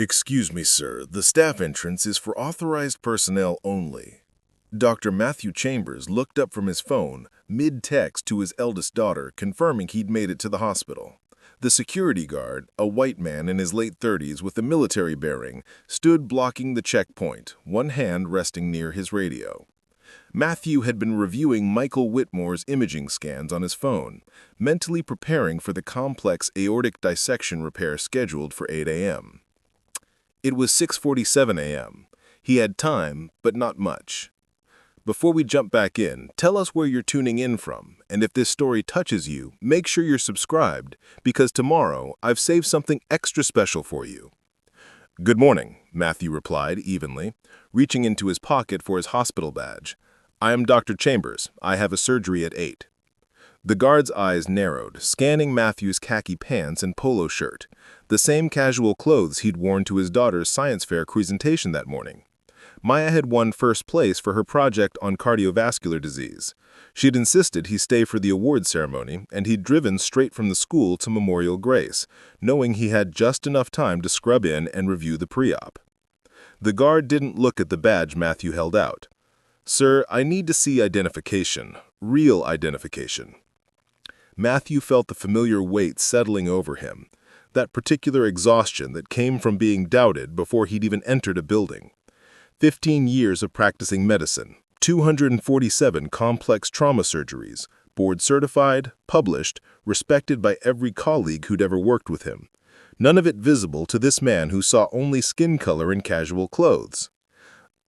Excuse me, sir. The staff entrance is for authorized personnel only. Dr. Matthew Chambers looked up from his phone, mid-text to his eldest daughter, confirming he'd made it to the hospital. The security guard, a white man in his late 30s with a military bearing, stood blocking the checkpoint, one hand resting near his radio. Matthew had been reviewing Michael Whitmore's imaging scans on his phone, mentally preparing for the complex aortic dissection repair scheduled for 8 a.m. It was 6:47 a.m. He had time, but not much. Before we jump back in, tell us where you're tuning in from, and if this story touches you, make sure you're subscribed, because tomorrow I've saved something extra special for you. Good morning, Matthew replied evenly, reaching into his pocket for his hospital badge. I am Dr. Chambers. I have a surgery at 8. The guard's eyes narrowed, scanning Matthew's khaki pants and polo shirt, the same casual clothes he'd worn to his daughter's science fair presentation that morning. Maya had won first place for her project on cardiovascular disease. She'd insisted he stay for the award ceremony, and he'd driven straight from the school to Memorial Grace, knowing he had just enough time to scrub in and review the pre-op. The guard didn't look at the badge Matthew held out. Sir, I need to see identification, real identification. Matthew felt the familiar weight settling over him, that particular exhaustion that came from being doubted before he'd even entered a building. 15 years of practicing medicine, 247 complex trauma surgeries, board-certified, published, respected by every colleague who'd ever worked with him. None of it visible to this man who saw only skin color in casual clothes.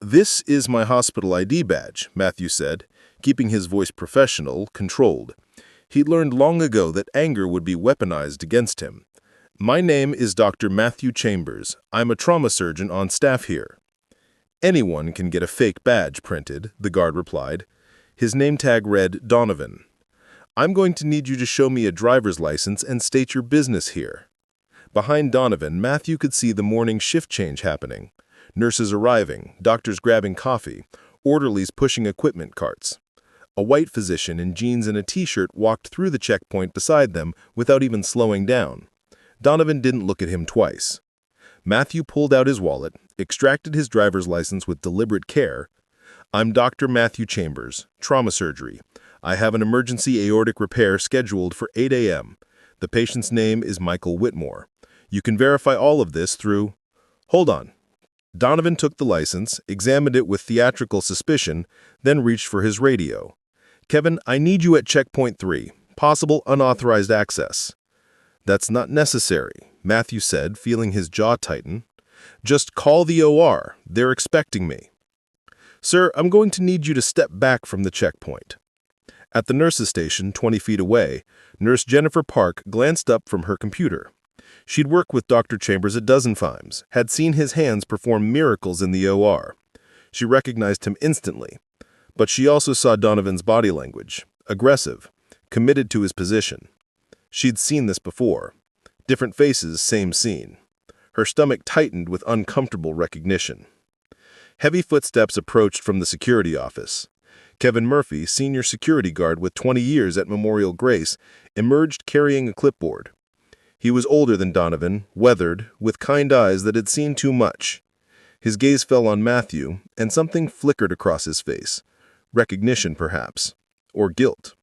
This is my hospital ID badge, Matthew said, keeping his voice professional, controlled. He'd learned long ago that anger would be weaponized against him. My name is Dr. Matthew Chambers. I'm a trauma surgeon on staff here. Anyone can get a fake badge printed, the guard replied. His name tag read Donovan. I'm going to need you to show me a driver's license and state your business here. Behind Donovan, Matthew could see the morning shift change happening. Nurses arriving, doctors grabbing coffee, orderlies pushing equipment carts. A white physician in jeans and a t-shirt walked through the checkpoint beside them without even slowing down. Donovan didn't look at him twice. Matthew pulled out his wallet, extracted his driver's license with deliberate care. I'm Dr. Matthew Chambers, trauma surgery. I have an emergency aortic repair scheduled for 8 a.m. The patient's name is Michael Whitmore. You can verify all of this through... Hold on. Donovan took the license, examined it with theatrical suspicion, then reached for his radio. Kevin, I need you at checkpoint 3. Possible unauthorized access. That's not necessary, Matthew said, feeling his jaw tighten. Just call the OR. They're expecting me. Sir, I'm going to need you to step back from the checkpoint. At the nurse's station, 20 feet away, Nurse Jennifer Park glanced up from her computer. She'd worked with Dr. Chambers a dozen times, had seen his hands perform miracles in the OR. She recognized him instantly. But she also saw Donovan's body language, aggressive, committed to his position. She'd seen this before. Different faces, same scene. Her stomach tightened with uncomfortable recognition. Heavy footsteps approached from the security office. Kevin Murphy, senior security guard with 20 years at Memorial Grace, emerged carrying a clipboard. He was older than Donovan, weathered, with kind eyes that had seen too much. His gaze fell on Matthew, and something flickered across his face. Recognition, perhaps. Or guilt.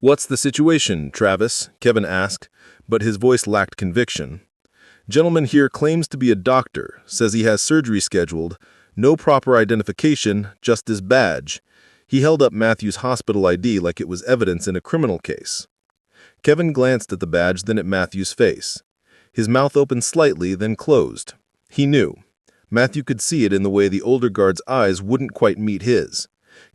What's the situation, Travis? Kevin asked, but his voice lacked conviction. Gentleman here claims to be a doctor, says he has surgery scheduled. No proper identification, just his badge. He held up Matthew's hospital ID like it was evidence in a criminal case. Kevin glanced at the badge, then at Matthew's face. His mouth opened slightly, then closed. He knew. Matthew could see it in the way the older guard's eyes wouldn't quite meet his.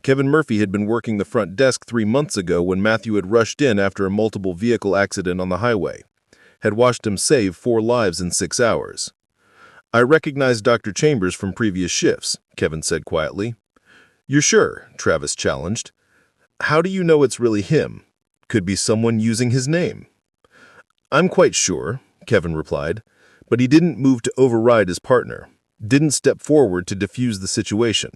Kevin Murphy had been working the front desk 3 months ago when Matthew had rushed in after a multiple vehicle accident on the highway. Had watched him save 4 lives in 6 hours. I recognize Dr. Chambers from previous shifts, Kevin said quietly. You're sure? Travis challenged. How do you know it's really him? Could be someone using his name. I'm quite sure, Kevin replied, but he didn't move to override his partner, didn't step forward to defuse the situation.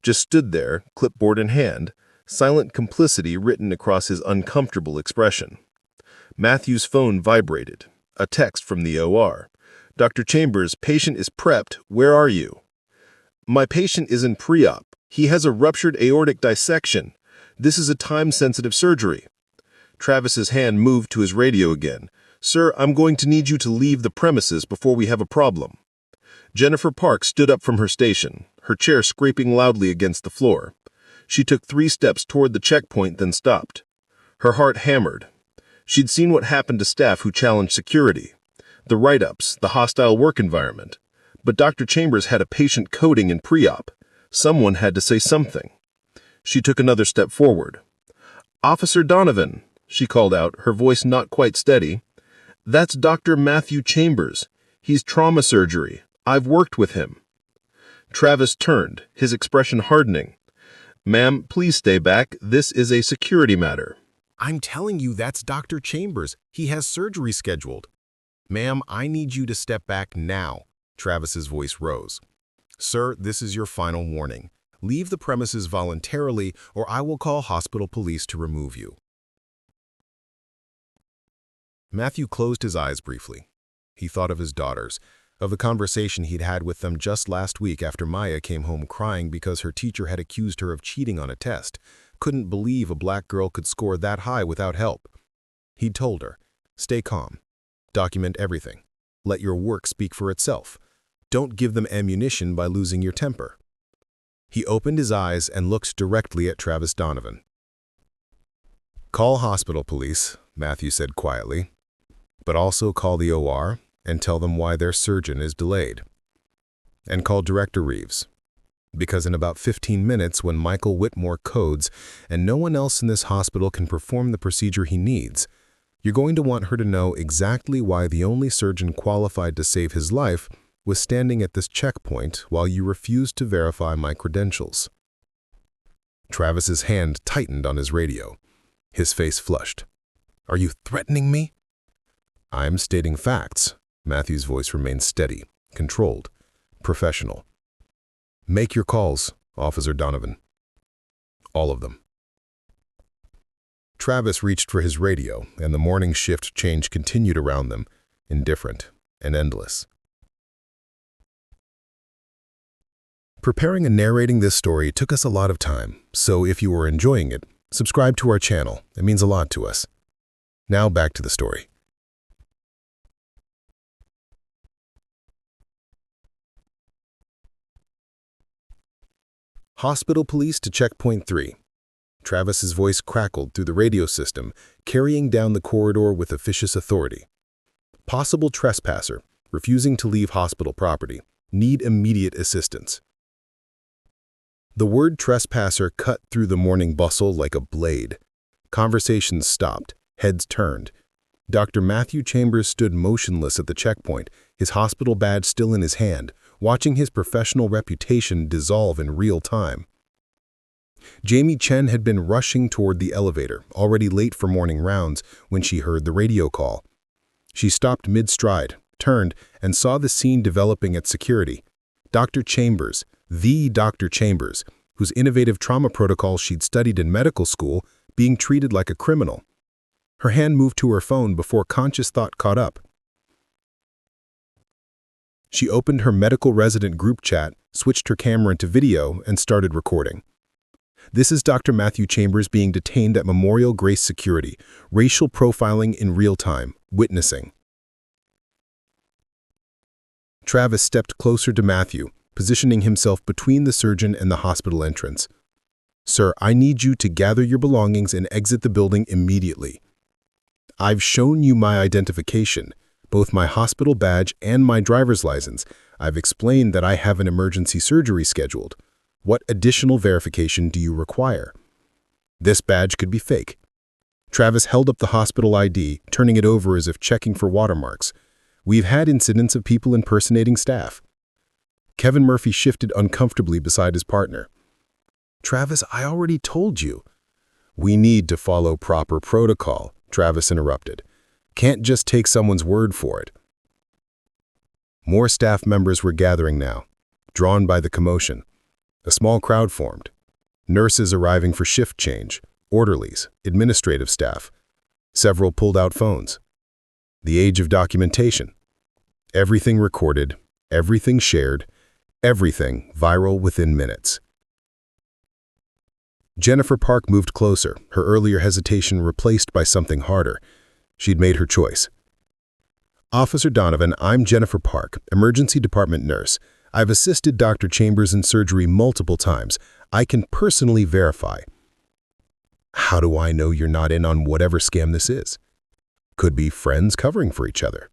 Just stood there, clipboard in hand, silent complicity written across his uncomfortable expression. Matthew's phone vibrated. A text from the OR. Dr. Chambers, patient is prepped. Where are you? My patient is in pre-op. He has a ruptured aortic dissection. This is a time-sensitive surgery. Travis's hand moved to his radio again. Sir, I'm going to need you to leave the premises before we have a problem. Jennifer Park stood up from her station, her chair scraping loudly against the floor. She took 3 steps toward the checkpoint, then stopped. Her heart hammered. She'd seen what happened to staff who challenged security, the write-ups, the hostile work environment. But Dr. Chambers had a patient coding in pre-op. Someone had to say something. She took another step forward. Officer Donovan, she called out, her voice not quite steady. That's Dr. Matthew Chambers. He's trauma surgery. I've worked with him. Travis turned, his expression hardening. Ma'am, please stay back. This is a security matter. I'm telling you, that's Dr. Chambers. He has surgery scheduled. Ma'am, I need you to step back now. Travis's voice rose. Sir, this is your final warning. Leave the premises voluntarily, or I will call hospital police to remove you. Matthew closed his eyes briefly. He thought of his daughters, of the conversation he'd had with them just last week after Maya came home crying because her teacher had accused her of cheating on a test. Couldn't believe a black girl could score that high without help. He'd told her, stay calm. Document everything. Let your work speak for itself. Don't give them ammunition by losing your temper. He opened his eyes and looked directly at Travis Donovan. Call hospital police, Matthew said quietly, but also call the OR and tell them why their surgeon is delayed. And call Director Reeves, because in about 15 minutes when Michael Whitmore codes and no one else in this hospital can perform the procedure he needs, you're going to want her to know exactly why the only surgeon qualified to save his life was standing at this checkpoint while you refused to verify my credentials. Travis's hand tightened on his radio. His face flushed. Are you threatening me? I'm stating facts. Matthew's voice remained steady, controlled, professional. Make your calls, Officer Donovan. All of them. Travis reached for his radio, and the morning shift change continued around them, indifferent and endless. Preparing and narrating this story took us a lot of time, so if you were enjoying it, subscribe to our channel. It means a lot to us. Now back to the story. Hospital police to checkpoint 3. Travis's voice crackled through the radio system, carrying down the corridor with officious authority. Possible trespasser, refusing to leave hospital property. Need immediate assistance. The word trespasser cut through the morning bustle like a blade. Conversations stopped, heads turned. Dr. Matthew Chambers stood motionless at the checkpoint, his hospital badge still in his hand, watching his professional reputation dissolve in real time. Jamie Chen had been rushing toward the elevator, already late for morning rounds, when she heard the radio call. She stopped mid-stride, turned, and saw the scene developing at security. Dr. Chambers, the Dr. Chambers, whose innovative trauma protocol she'd studied in medical school, being treated like a criminal. Her hand moved to her phone before conscious thought caught up. She opened her medical resident group chat, switched her camera into video, and started recording. This is Dr. Matthew Chambers being detained at Memorial Grace Security, racial profiling in real time, witnessing. Travis stepped closer to Matthew, positioning himself between the surgeon and the hospital entrance. Sir, I need you to gather your belongings and exit the building immediately. I've shown you my identification, both my hospital badge and my driver's license. I've explained that I have an emergency surgery scheduled. What additional verification do you require? This badge could be fake. Travis held up the hospital ID, turning it over as if checking for watermarks. We've had incidents of people impersonating staff. Kevin Murphy shifted uncomfortably beside his partner. Travis, I already told you. We need to follow proper protocol, Travis interrupted. Can't just take someone's word for it. More staff members were gathering now, drawn by the commotion. A small crowd formed. Nurses arriving for shift change, orderlies, administrative staff. Several pulled out phones. The age of documentation. Everything recorded, everything shared, everything viral within minutes. Jennifer Park moved closer, her earlier hesitation replaced by something harder. She'd made her choice. Officer Donovan, I'm Jennifer Park, emergency department nurse. I've assisted Dr. Chambers in surgery multiple times. I can personally verify. How do I know you're not in on whatever scam this is? Could be friends covering for each other.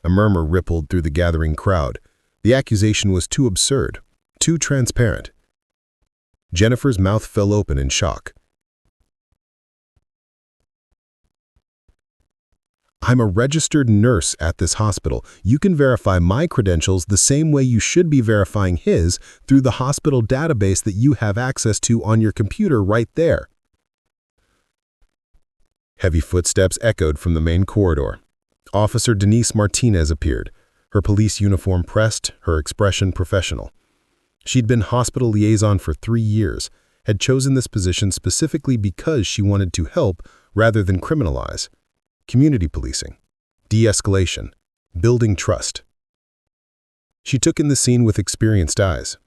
A murmur rippled through the gathering crowd. The accusation was too absurd, too transparent. Jennifer's mouth fell open in shock. I'm a registered nurse at this hospital. You can verify my credentials the same way you should be verifying his through the hospital database that you have access to on your computer right there. Heavy footsteps echoed from the main corridor. Officer Denise Martinez appeared, her police uniform pressed, her expression professional. She'd been hospital liaison for 3 years, had chosen this position specifically because she wanted to help rather than criminalize. Community policing, de-escalation, building trust. She took in the scene with experienced eyes.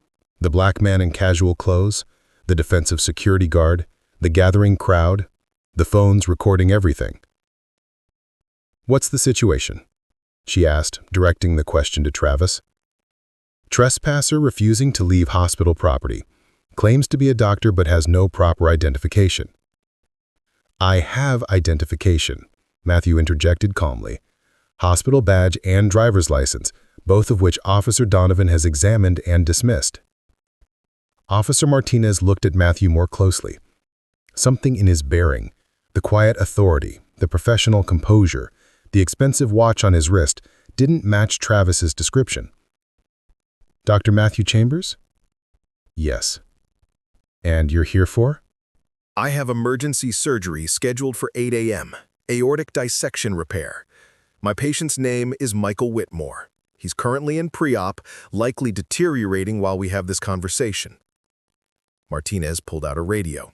The black man in casual clothes, the defensive security guard, the gathering crowd, the phones recording everything. What's the situation? She asked, directing the question to Travis. Trespasser refusing to leave hospital property. Claims to be a doctor but has no proper identification. I have identification, Matthew interjected calmly. Hospital badge and driver's license, both of which Officer Donovan has examined and dismissed. Officer Martinez looked at Matthew more closely. Something in his bearing, the quiet authority, the professional composure, the expensive watch on his wrist, didn't match Travis's description. Dr. Matthew Chambers? Yes. And you're here for? I have emergency surgery scheduled for 8 a.m., aortic dissection repair. My patient's name is Michael Whitmore. He's currently in pre-op, likely deteriorating while we have this conversation. Martinez pulled out a radio.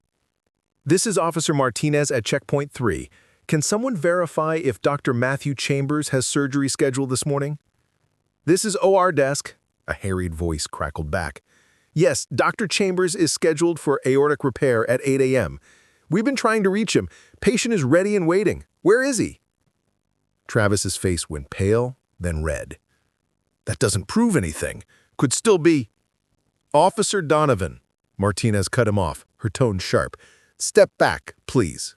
This is Officer Martinez at Checkpoint 3. Can someone verify if Dr. Matthew Chambers has surgery scheduled this morning? This is OR desk. A harried voice crackled back. Yes, Dr. Chambers is scheduled for aortic repair at 8 a.m. We've been trying to reach him. Patient is ready and waiting. Where is he? Travis's face went pale, then red. That doesn't prove anything. Could still be. Officer Donovan. Martinez cut him off, her tone sharp. Step back, please.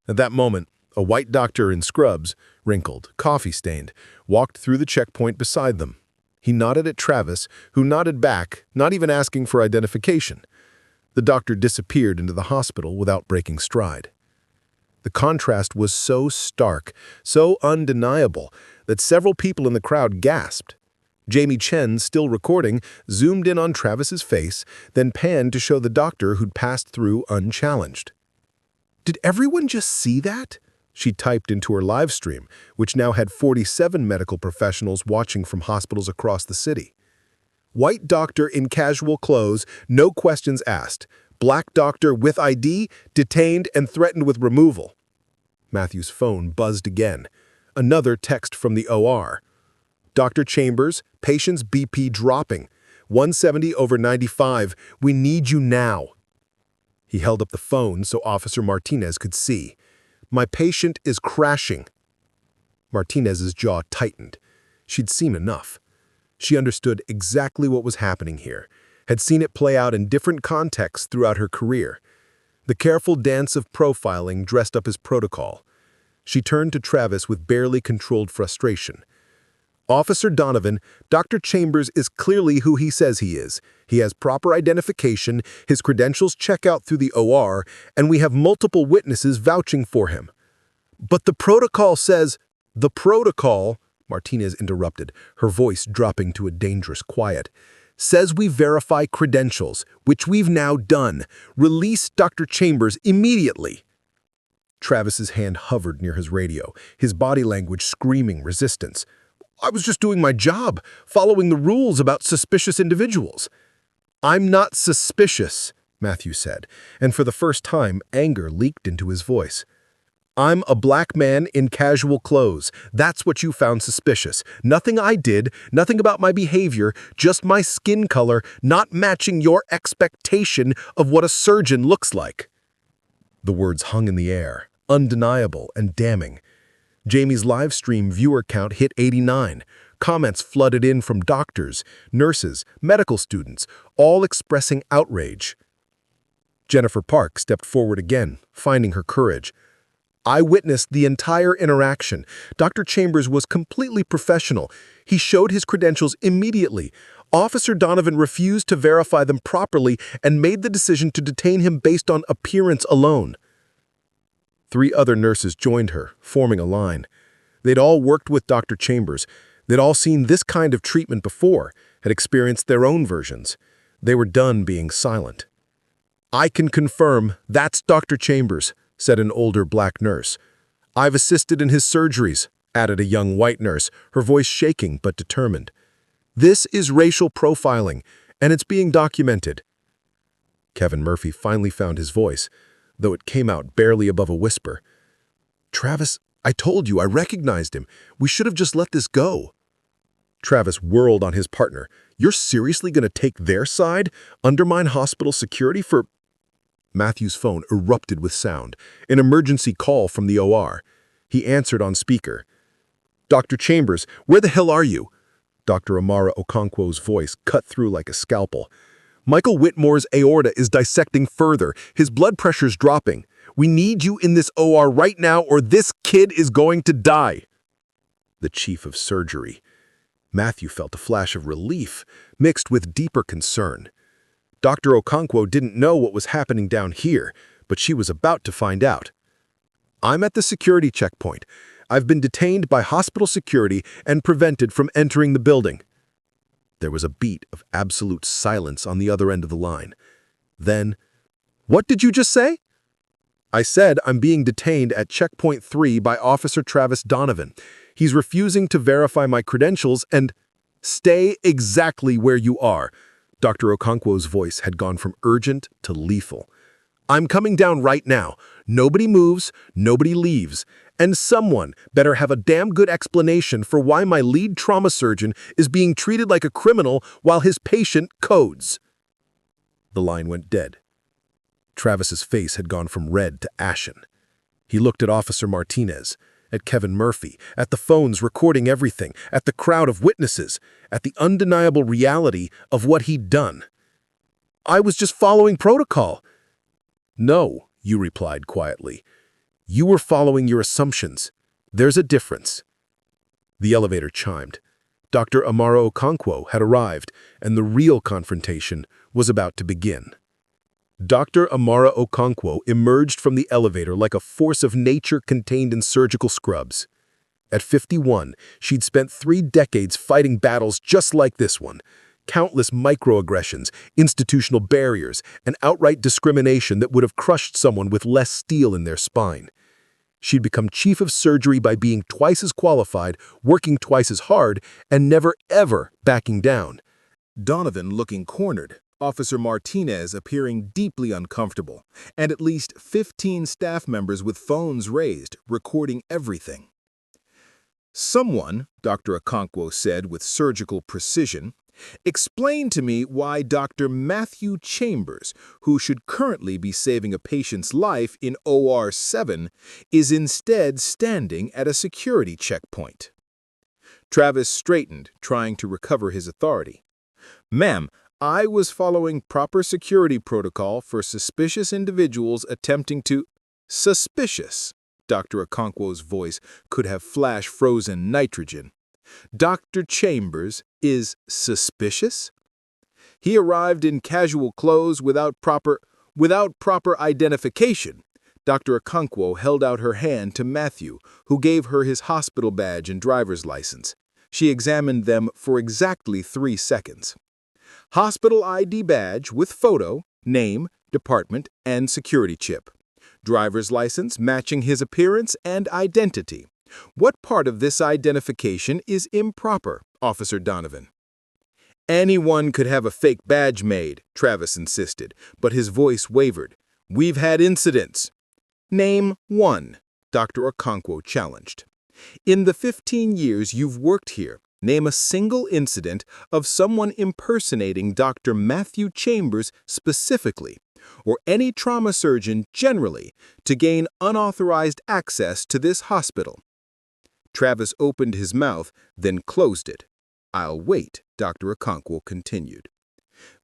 At that moment, a white doctor in scrubs, wrinkled, coffee-stained, walked through the checkpoint beside them. He nodded at Travis, who nodded back, not even asking for identification. The doctor disappeared into the hospital without breaking stride. The contrast was so stark, so undeniable, that several people in the crowd gasped. Jamie Chen, still recording, zoomed in on Travis's face, then panned to show the doctor who'd passed through unchallenged. Did everyone just see that? She typed into her live stream, which now had 47 medical professionals watching from hospitals across the city. White doctor in casual clothes, no questions asked. Black doctor with ID, detained and threatened with removal. Matthew's phone buzzed again. Another text from the OR. Dr. Chambers, patient's BP dropping. 170/95. We need you now. He held up the phone so Officer Martinez could see. My patient is crashing. Martinez's jaw tightened. She'd seen enough. She understood exactly what was happening here, had seen it play out in different contexts throughout her career. The careful dance of profiling dressed up as protocol. She turned to Travis with barely controlled frustration. Officer Donovan, Dr. Chambers is clearly who he says he is. He has proper identification, his credentials check out through the OR, and we have multiple witnesses vouching for him. But the protocol says, the protocol, Martinez interrupted, her voice dropping to a dangerous quiet, says we verify credentials, which we've now done. Release Dr. Chambers immediately. Travis's hand hovered near his radio, his body language screaming resistance. I was just doing my job, following the rules about suspicious individuals. I'm not suspicious, Matthew said, and for the first time, anger leaked into his voice. I'm a black man in casual clothes. That's what you found suspicious. Nothing I did, nothing about my behavior, just my skin color not matching your expectation of what a surgeon looks like." The words hung in the air, undeniable and damning. Jamie's live stream viewer count hit 89. Comments flooded in from doctors, nurses, medical students, all expressing outrage. Jennifer Park stepped forward again, finding her courage. "I witnessed the entire interaction. Dr. Chambers was completely professional. He showed his credentials immediately. Officer Donovan refused to verify them properly and made the decision to detain him based on appearance alone." 3 other nurses joined her, forming a line. They'd all worked with Dr. Chambers. They'd all seen this kind of treatment before, had experienced their own versions. They were done being silent. "I can confirm that's Dr. Chambers," said an older black nurse. "I've assisted in his surgeries," added a young white nurse, her voice shaking but determined. "This is racial profiling, and it's being documented." Kevin Murphy finally found his voice, though it came out barely above a whisper. "Travis, I told you, I recognized him. We should have just let this go." Travis whirled on his partner. "You're seriously going to take their side? Undermine hospital security for—" Matthew's phone erupted with sound, an emergency call from the OR. He answered on speaker. "Dr. Chambers, where the hell are you?" Dr. Amara Okonkwo's voice cut through like a scalpel. "Michael Whitmore's aorta is dissecting further. His blood pressure's dropping. We need you in this OR right now or this kid is going to die." The chief of surgery. Matthew felt a flash of relief, mixed with deeper concern. Dr. Okonkwo didn't know what was happening down here, but she was about to find out. "I'm at the security checkpoint. I've been detained by hospital security and prevented from entering the building." There was a beat of absolute silence on the other end of the line. Then, "What did you just say?" "I said I'm being detained at Checkpoint 3 by Officer Travis Donovan. He's refusing to verify my credentials and—" "Stay exactly where you are." Dr. Okonkwo's voice had gone from urgent to lethal. "I'm coming down right now. Nobody moves, nobody leaves. And someone better have a damn good explanation for why my lead trauma surgeon is being treated like a criminal while his patient codes." The line went dead. Travis's face had gone from red to ashen. He looked at Officer Martinez, at Kevin Murphy, at the phones recording everything, at the crowd of witnesses, at the undeniable reality of what he'd done. "I was just following protocol." "No," you replied quietly. "You were following your assumptions. There's a difference." The elevator chimed. Dr. Amara Okonkwo had arrived, and the real confrontation was about to begin. Dr. Amara Okonkwo emerged from the elevator like a force of nature contained in surgical scrubs. At 51, she'd spent 3 decades fighting battles just like this one. Countless microaggressions, institutional barriers, and outright discrimination that would have crushed someone with less steel in their spine. She'd become chief of surgery by being twice as qualified, working twice as hard, and never ever backing down. Donovan looking cornered, Officer Martinez appearing deeply uncomfortable, and at least 15 staff members with phones raised, recording everything. "Someone," Dr. Okonkwo said with surgical precision, "explain to me why Dr. Matthew Chambers, who should currently be saving a patient's life in OR 7, is instead standing at a security checkpoint." Travis straightened, trying to recover his authority. "Ma'am, I was following proper security protocol for suspicious individuals attempting to—" "Suspicious?" Dr. Okonkwo's voice could have flash-frozen nitrogen. "Dr. Chambers is suspicious? He arrived in casual clothes without proper identification." Dr. Okonkwo held out her hand to Matthew, who gave her his hospital badge and driver's license. She examined them for exactly 3 seconds. "Hospital ID badge with photo, name, department, and security chip. Driver's license matching his appearance and identity. What part of this identification is improper, Officer Donovan?" "Anyone could have a fake badge made," Travis insisted, but his voice wavered. "We've had incidents." "Name one." Dr. Okonkwo challenged. In the 15 years you've worked here, name a single incident of someone impersonating Dr. Matthew Chambers specifically, or any trauma surgeon generally, to gain unauthorized access to this hospital. Travis opened his mouth, then closed it. "I'll wait," Dr. Okonkwo continued.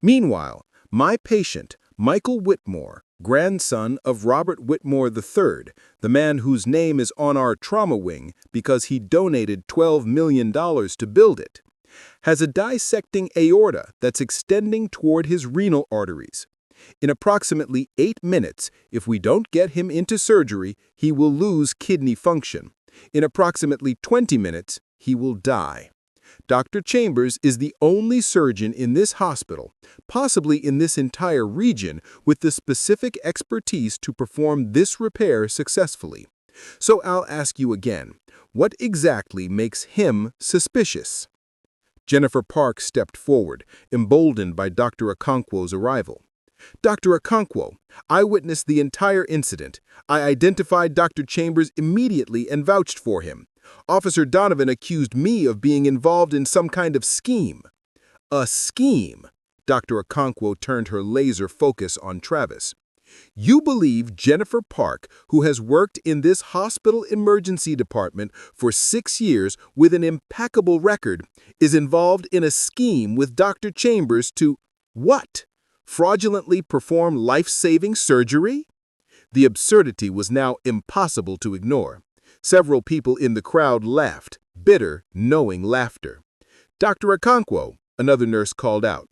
Meanwhile, my patient, Michael Whitmore, grandson of Robert Whitmore III, the man whose name is on our trauma wing because he donated $12 million to build it, has a dissecting aorta that's extending toward his renal arteries. In approximately 8 minutes, if we don't get him into surgery, he will lose kidney function. In approximately 20 minutes, he will die. Dr. Chambers is the only surgeon in this hospital, possibly in this entire region, with the specific expertise to perform this repair successfully. So I'll ask you again, what exactly makes him suspicious? Jennifer Park stepped forward, emboldened by Dr. Okonkwo's arrival. "Dr. Okonkwo, I witnessed the entire incident. I identified Dr. Chambers immediately and vouched for him. Officer Donovan accused me of being involved in some kind of scheme." "A scheme?" Dr. Okonkwo turned her laser focus on Travis. "You believe Jennifer Park, who has worked in this hospital emergency department for 6 years with an impeccable record, is involved in a scheme with Dr. Chambers to, what? Fraudulently perform life-saving surgery?" The absurdity was now impossible to ignore. Several people in the crowd laughed, bitter, knowing laughter. "Dr. Okonkwo," another nurse called out,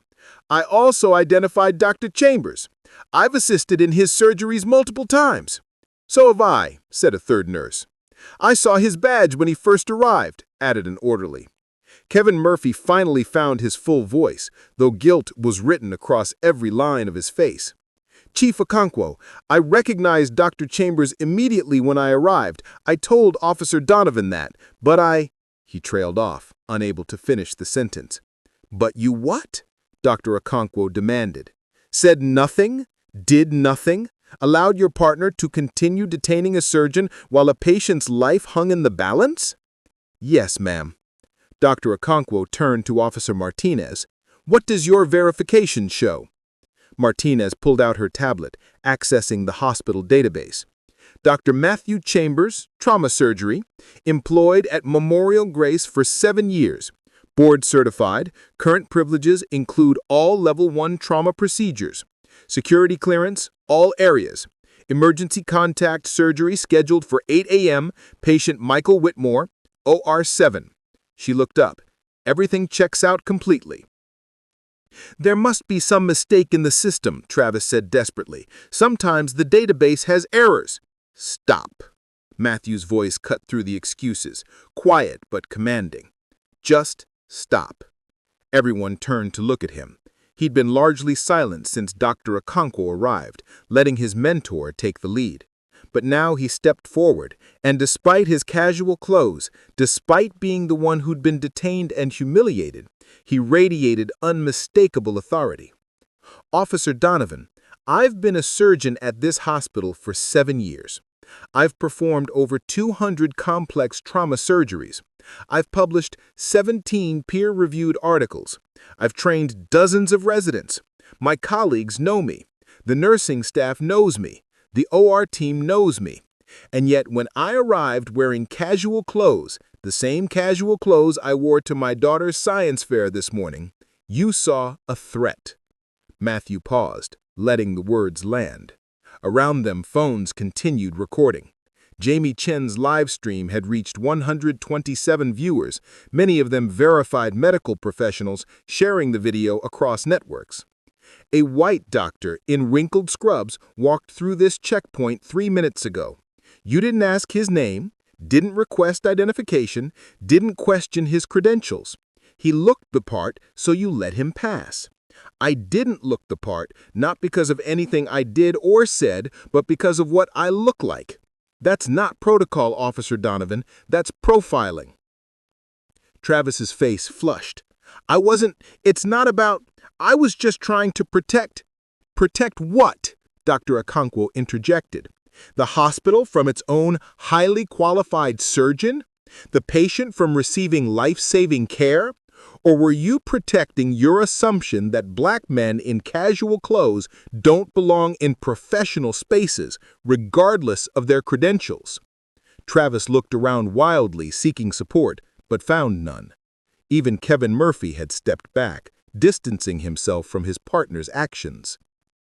"I also identified Dr. Chambers. I've assisted in his surgeries multiple times." "So have I," said a third nurse. "I saw his badge when he first arrived," added an orderly. Kevin Murphy finally found his full voice, though guilt was written across every line of his face. "Chief Okonkwo, I recognized Dr. Chambers immediately when I arrived. I told Officer Donovan that, but He trailed off, unable to finish the sentence. "But you what?" Dr. Okonkwo demanded. "Said nothing? Did nothing? Allowed your partner to continue detaining a surgeon while a patient's life hung in the balance?" "Yes, ma'am." Dr. Okonkwo turned to Officer Martinez. "What does your verification show?" Martinez pulled out her tablet, accessing the hospital database. "Dr. Matthew Chambers, trauma surgery, employed at Memorial Grace for 7 years. Board certified, current privileges include all Level 1 trauma procedures. Security clearance, all areas. Emergency contact surgery scheduled for 8 a.m., patient Michael Whitmore, OR 7. She looked up. "Everything checks out completely." "There must be some mistake in the system," Travis said desperately. "Sometimes the database has errors." "Stop." Matthew's voice cut through the excuses, quiet but commanding. "Just stop." Everyone turned to look at him. He'd been largely silent since Dr. Okonkwo arrived, letting his mentor take the lead. But now he stepped forward, and despite his casual clothes, despite being the one who'd been detained and humiliated, he radiated unmistakable authority. "Officer Donovan, I've been a surgeon at this hospital for 7 years. I've performed over 200 complex trauma surgeries. I've published 17 peer-reviewed articles. I've trained dozens of residents. My colleagues know me. The nursing staff knows me. The OR team knows me. And yet when I arrived wearing casual clothes, the same casual clothes I wore to my daughter's science fair this morning, you saw a threat." Matthew paused, letting the words land. Around them, phones continued recording. Jamie Chen's live stream had reached 127 viewers, many of them verified medical professionals sharing the video across networks. "A white doctor in wrinkled scrubs walked through this checkpoint 3 minutes ago. You didn't ask his name, didn't request identification, didn't question his credentials. He looked the part, so you let him pass. I didn't look the part, not because of anything I did or said, but because of what I look like. That's not protocol, Officer Donovan. That's profiling." Travis's face flushed. It's not about, I was just trying to protect." "Protect what?" Dr. Okonkwo interjected. The hospital from its own highly qualified surgeon? The patient from receiving life-saving care? Or were you protecting your assumption that black men in casual clothes don't belong in professional spaces, regardless of their credentials? Travis looked around wildly, seeking support, but found none. Even Kevin Murphy had stepped back, distancing himself from his partner's actions.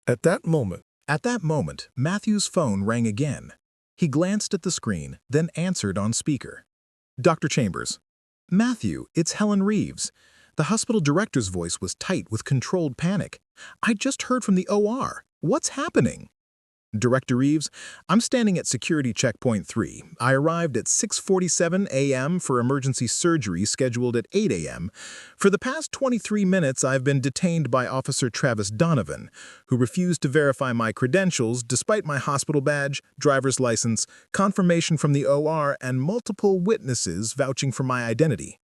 At that moment, Matthew's phone rang again. He glanced at the screen, then answered on speaker. Dr. Chambers. Matthew, it's Helen Reeves. The hospital director's voice was tight with controlled panic. I just heard from the OR. What's happening? Director Reeves, I'm standing at security checkpoint 3. I arrived at 6:47 a.m. for emergency surgery scheduled at 8 a.m. For the past 23 minutes, I've been detained by Officer Travis Donovan, who refused to verify my credentials despite my hospital badge, driver's license, confirmation from the OR, and multiple witnesses vouching for my identity.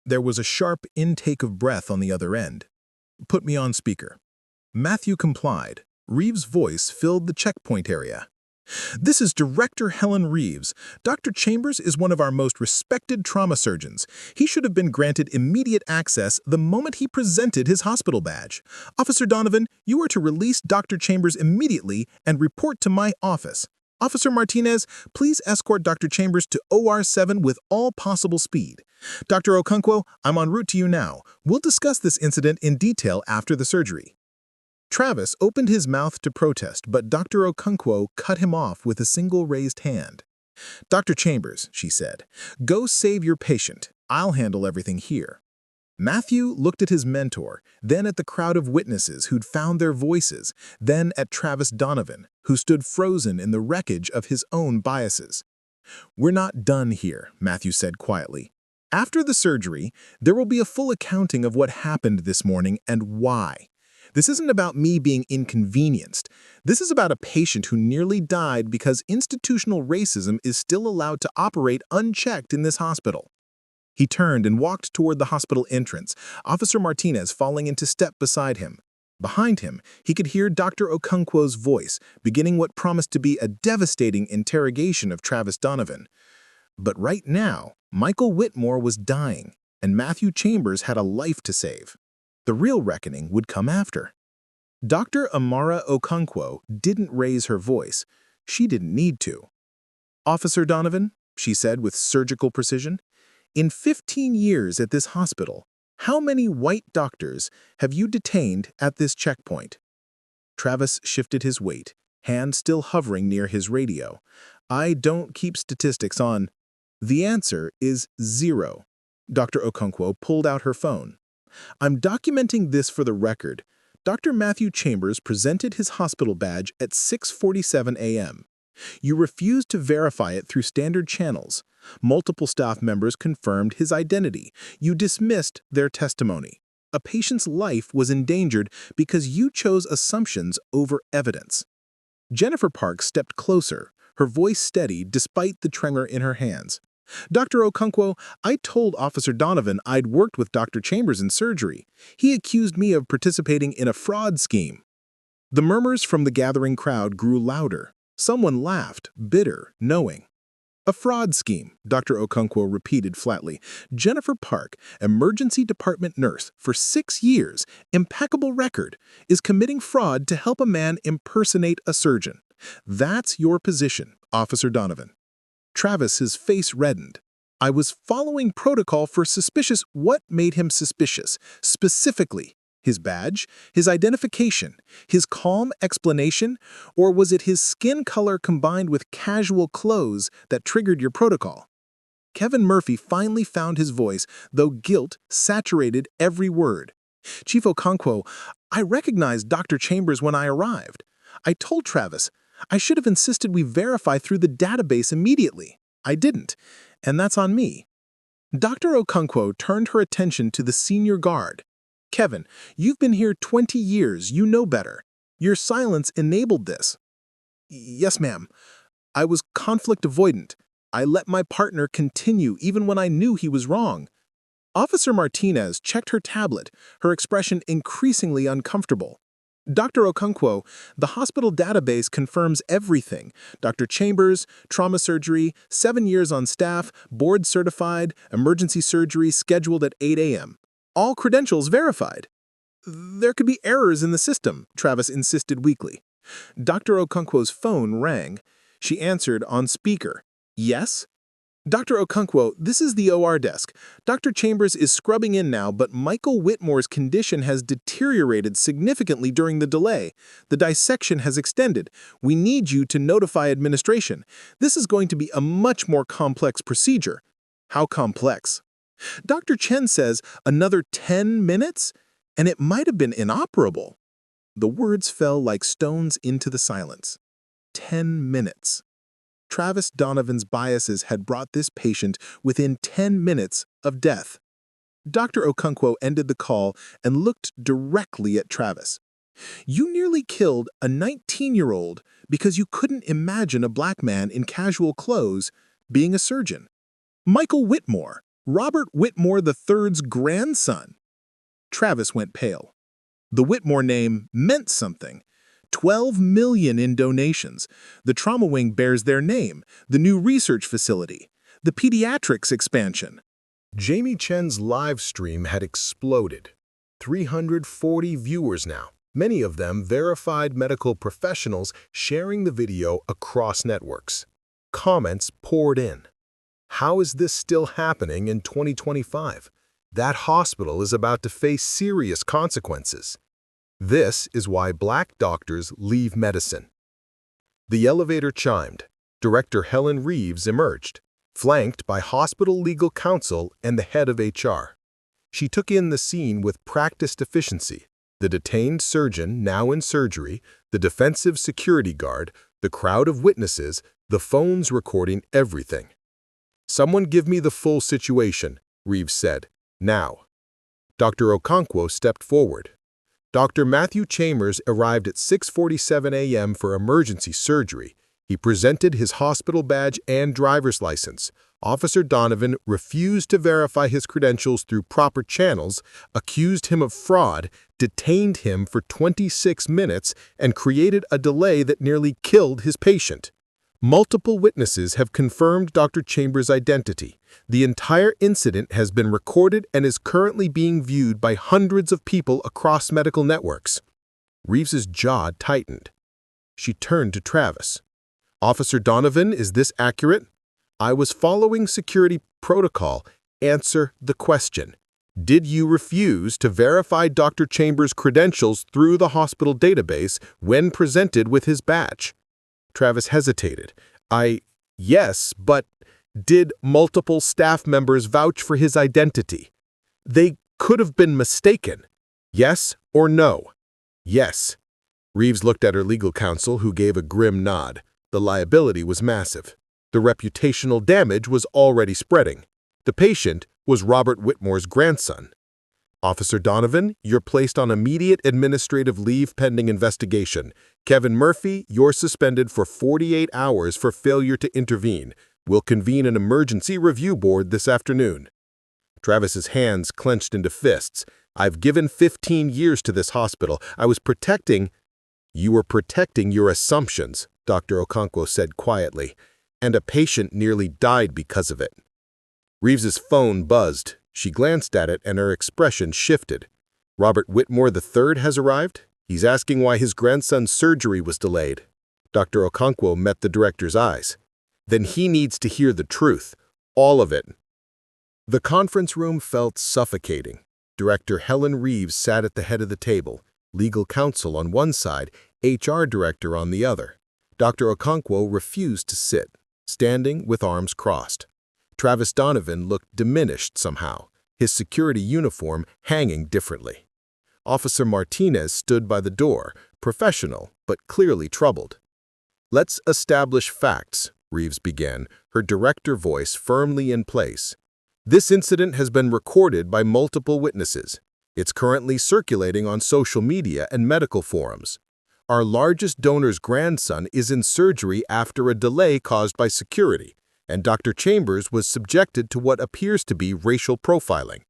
There was a sharp intake of breath on the other end. Put me on speaker. Matthew complied. Reeves' voice filled the checkpoint area. This is Director Helen Reeves. Dr. Chambers is one of our most respected trauma surgeons. He should have been granted immediate access the moment he presented his hospital badge. Officer Donovan, you are to release Dr. Chambers immediately and report to my office. Officer Martinez, please escort Dr. Chambers to OR 7 with all possible speed. Dr. Okonkwo, I'm en route to you now. We'll discuss this incident in detail after the surgery. Travis opened his mouth to protest, but Dr. Okonkwo cut him off with a single raised hand. Dr. Chambers, she said, go save your patient. I'll handle everything here. Matthew looked at his mentor, then at the crowd of witnesses who'd found their voices, then at Travis Donovan, who stood frozen in the wreckage of his own biases. We're not done here, Matthew said quietly. After the surgery, there will be a full accounting of what happened this morning and why. This isn't about me being inconvenienced. This is about a patient who nearly died because institutional racism is still allowed to operate unchecked in this hospital. He turned and walked toward the hospital entrance, Officer Martinez falling into step beside him. Behind him, he could hear Dr. Okonkwo's voice, beginning what promised to be a devastating interrogation of Travis Donovan. But right now, Michael Whitmore was dying, and Matthew Chambers had a life to save. The real reckoning would come after. Dr. Amara Okonkwo didn't raise her voice. She didn't need to. Officer Donovan, she said with surgical precision, in 15 years at this hospital, how many white doctors have you detained at this checkpoint? Travis shifted his weight, hand still hovering near his radio. I don't keep statistics on. The answer is 0. Dr. Okonkwo pulled out her phone. I'm documenting this for the record. Dr. Matthew Chambers presented his hospital badge at 6:47 a.m. You refused to verify it through standard channels. Multiple staff members confirmed his identity. You dismissed their testimony. A patient's life was endangered because you chose assumptions over evidence. Jennifer Parks stepped closer, her voice steady despite the tremor in her hands. Dr. Okonkwo, I told Officer Donovan I'd worked with Dr. Chambers in surgery. He accused me of participating in a fraud scheme. The murmurs from the gathering crowd grew louder. Someone laughed, bitter, knowing. A fraud scheme, Dr. Okonkwo repeated flatly. Jennifer Park, emergency department nurse for 6 years, impeccable record, is committing fraud to help a man impersonate a surgeon. That's your position, Officer Donovan. Travis's face reddened. I was following protocol for suspicious. What made him suspicious? Specifically, his badge, his identification, his calm explanation, or was it his skin color combined with casual clothes that triggered your protocol? Kevin Murphy finally found his voice, though guilt saturated every word. Chief Okonkwo, I recognized Dr. Chambers when I arrived. I told Travis, I should have insisted we verify through the database immediately. I didn't, and that's on me. Dr. Okonkwo turned her attention to the senior guard. Kevin, you've been here 20 years. You know better. Your silence enabled this. Yes, ma'am. I was conflict avoidant. I let my partner continue even when I knew he was wrong. Officer Martinez checked her tablet, her expression increasingly uncomfortable. Dr. Okonkwo, the hospital database confirms everything. Dr. Chambers, trauma surgery, 7 years on staff, board certified, emergency surgery scheduled at 8 a.m. All credentials verified. There could be errors in the system, Travis insisted weakly. Dr. Okonkwo's phone rang. She answered on speaker. Yes? Dr. Okonkwo, this is the OR desk. Dr. Chambers is scrubbing in now, but Michael Whitmore's condition has deteriorated significantly during the delay. The dissection has extended. We need you to notify administration. This is going to be a much more complex procedure. How complex? Dr. Chen says another 10 minutes? And it might have been inoperable. The words fell like stones into the silence. 10 minutes. Travis Donovan's biases had brought this patient within 10 minutes of death. Dr. Okonkwo ended the call and looked directly at Travis. You nearly killed a 19-year-old because you couldn't imagine a black man in casual clothes being a surgeon. Michael Whitmore, Robert Whitmore III's grandson. Travis went pale. The Whitmore name meant something. 12 million in donations. The trauma wing bears their name, the new research facility, the pediatrics expansion. Jamie Chen's live stream had exploded. 340 viewers now, many of them verified medical professionals sharing the video across networks. Comments poured in. How is this still happening in 2025? That hospital is about to face serious consequences. This is why black doctors leave medicine. The elevator chimed. Director Helen Reeves emerged, flanked by hospital legal counsel and the head of HR. She took in the scene with practiced efficiency. The detained surgeon now in surgery, the defensive security guard, the crowd of witnesses, the phones recording everything. "Someone give me the full situation," Reeves said. "Now." Dr. Okonkwo stepped forward. Dr. Matthew Chambers arrived at 6:47 a.m. for emergency surgery. He presented his hospital badge and driver's license. Officer Donovan refused to verify his credentials through proper channels, accused him of fraud, detained him for 26 minutes, and created a delay that nearly killed his patient. Multiple witnesses have confirmed Dr. Chambers' identity. The entire incident has been recorded and is currently being viewed by hundreds of people across medical networks. Reeves's jaw tightened. She turned to Travis. "Officer Donovan, is this accurate?" "I was following security protocol. Answer the question. Did you refuse to verify Dr. Chambers' credentials through the hospital database when presented with his badge?" Travis hesitated. Yes, but did multiple staff members vouch for his identity? They could have been mistaken. Yes or no?" "Yes." Reeves looked at her legal counsel, who gave a grim nod. The liability was massive. The reputational damage was already spreading. The patient was Robert Whitmore's grandson. "Officer Donovan, you're placed on immediate administrative leave pending investigation. Kevin Murphy, you're suspended for 48 hours for failure to intervene. We'll convene an emergency review board this afternoon." Travis's hands clenched into fists. "I've given 15 years to this hospital. I was protecting—" "You were protecting your assumptions," Dr. Okonkwo said quietly, "and a patient nearly died because of it." Reeves's phone buzzed. She glanced at it and her expression shifted. "Robert Whitmore III has arrived? He's asking why his grandson's surgery was delayed." Dr. Okonkwo met the director's eyes. "Then he needs to hear the truth. All of it." The conference room felt suffocating. Director Helen Reeves sat at the head of the table, legal counsel on one side, HR director on the other. Dr. Okonkwo refused to sit, standing with arms crossed. Travis Donovan looked diminished somehow, his security uniform hanging differently. Officer Martinez stood by the door, professional but clearly troubled. "Let's establish facts," Reeves began, her director voice firmly in place. "This incident has been recorded by multiple witnesses. It's currently circulating on social media and medical forums. Our largest donor's grandson is in surgery after a delay caused by security, and Dr. Chambers was subjected to what appears to be racial profiling."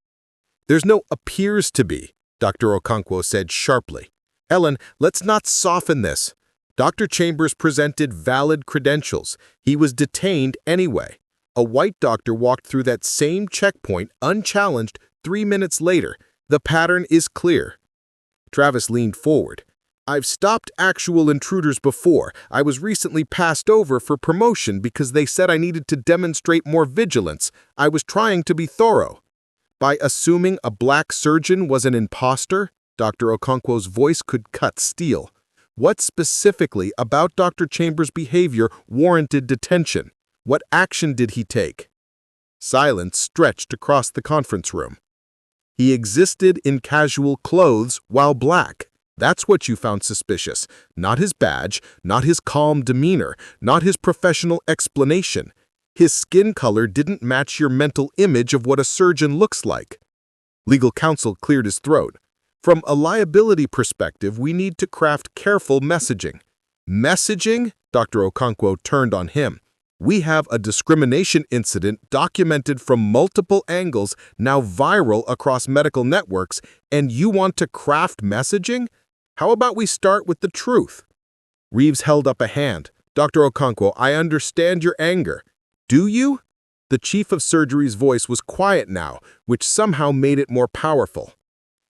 "There's no appears to be," Dr. Okonkwo said sharply. Ellen, let's not soften this. Dr. Chambers presented valid credentials. He was detained anyway. A white doctor walked through that same checkpoint unchallenged 3 minutes later. The pattern is clear. Travis leaned forward. I've stopped actual intruders before. I was recently passed over for promotion because they said I needed to demonstrate more vigilance. I was trying to be thorough. By assuming a black surgeon was an imposter, Dr. Okonkwo's voice could cut steel. What specifically about Dr. Chambers' behavior warranted detention? What action did he take? Silence stretched across the conference room. He existed in casual clothes while black. That's what you found suspicious. Not his badge, not his calm demeanor, not his professional explanation. His skin color didn't match your mental image of what a surgeon looks like. Legal counsel cleared his throat. From a liability perspective, we need to craft careful messaging. Messaging? Dr. Okonkwo turned on him. We have a discrimination incident documented from multiple angles, now viral across medical networks, and you want to craft messaging? How about we start with the truth? Reeves held up a hand. Dr. Okonkwo, I understand your anger. Do you? The chief of surgery's voice was quiet now, which somehow made it more powerful.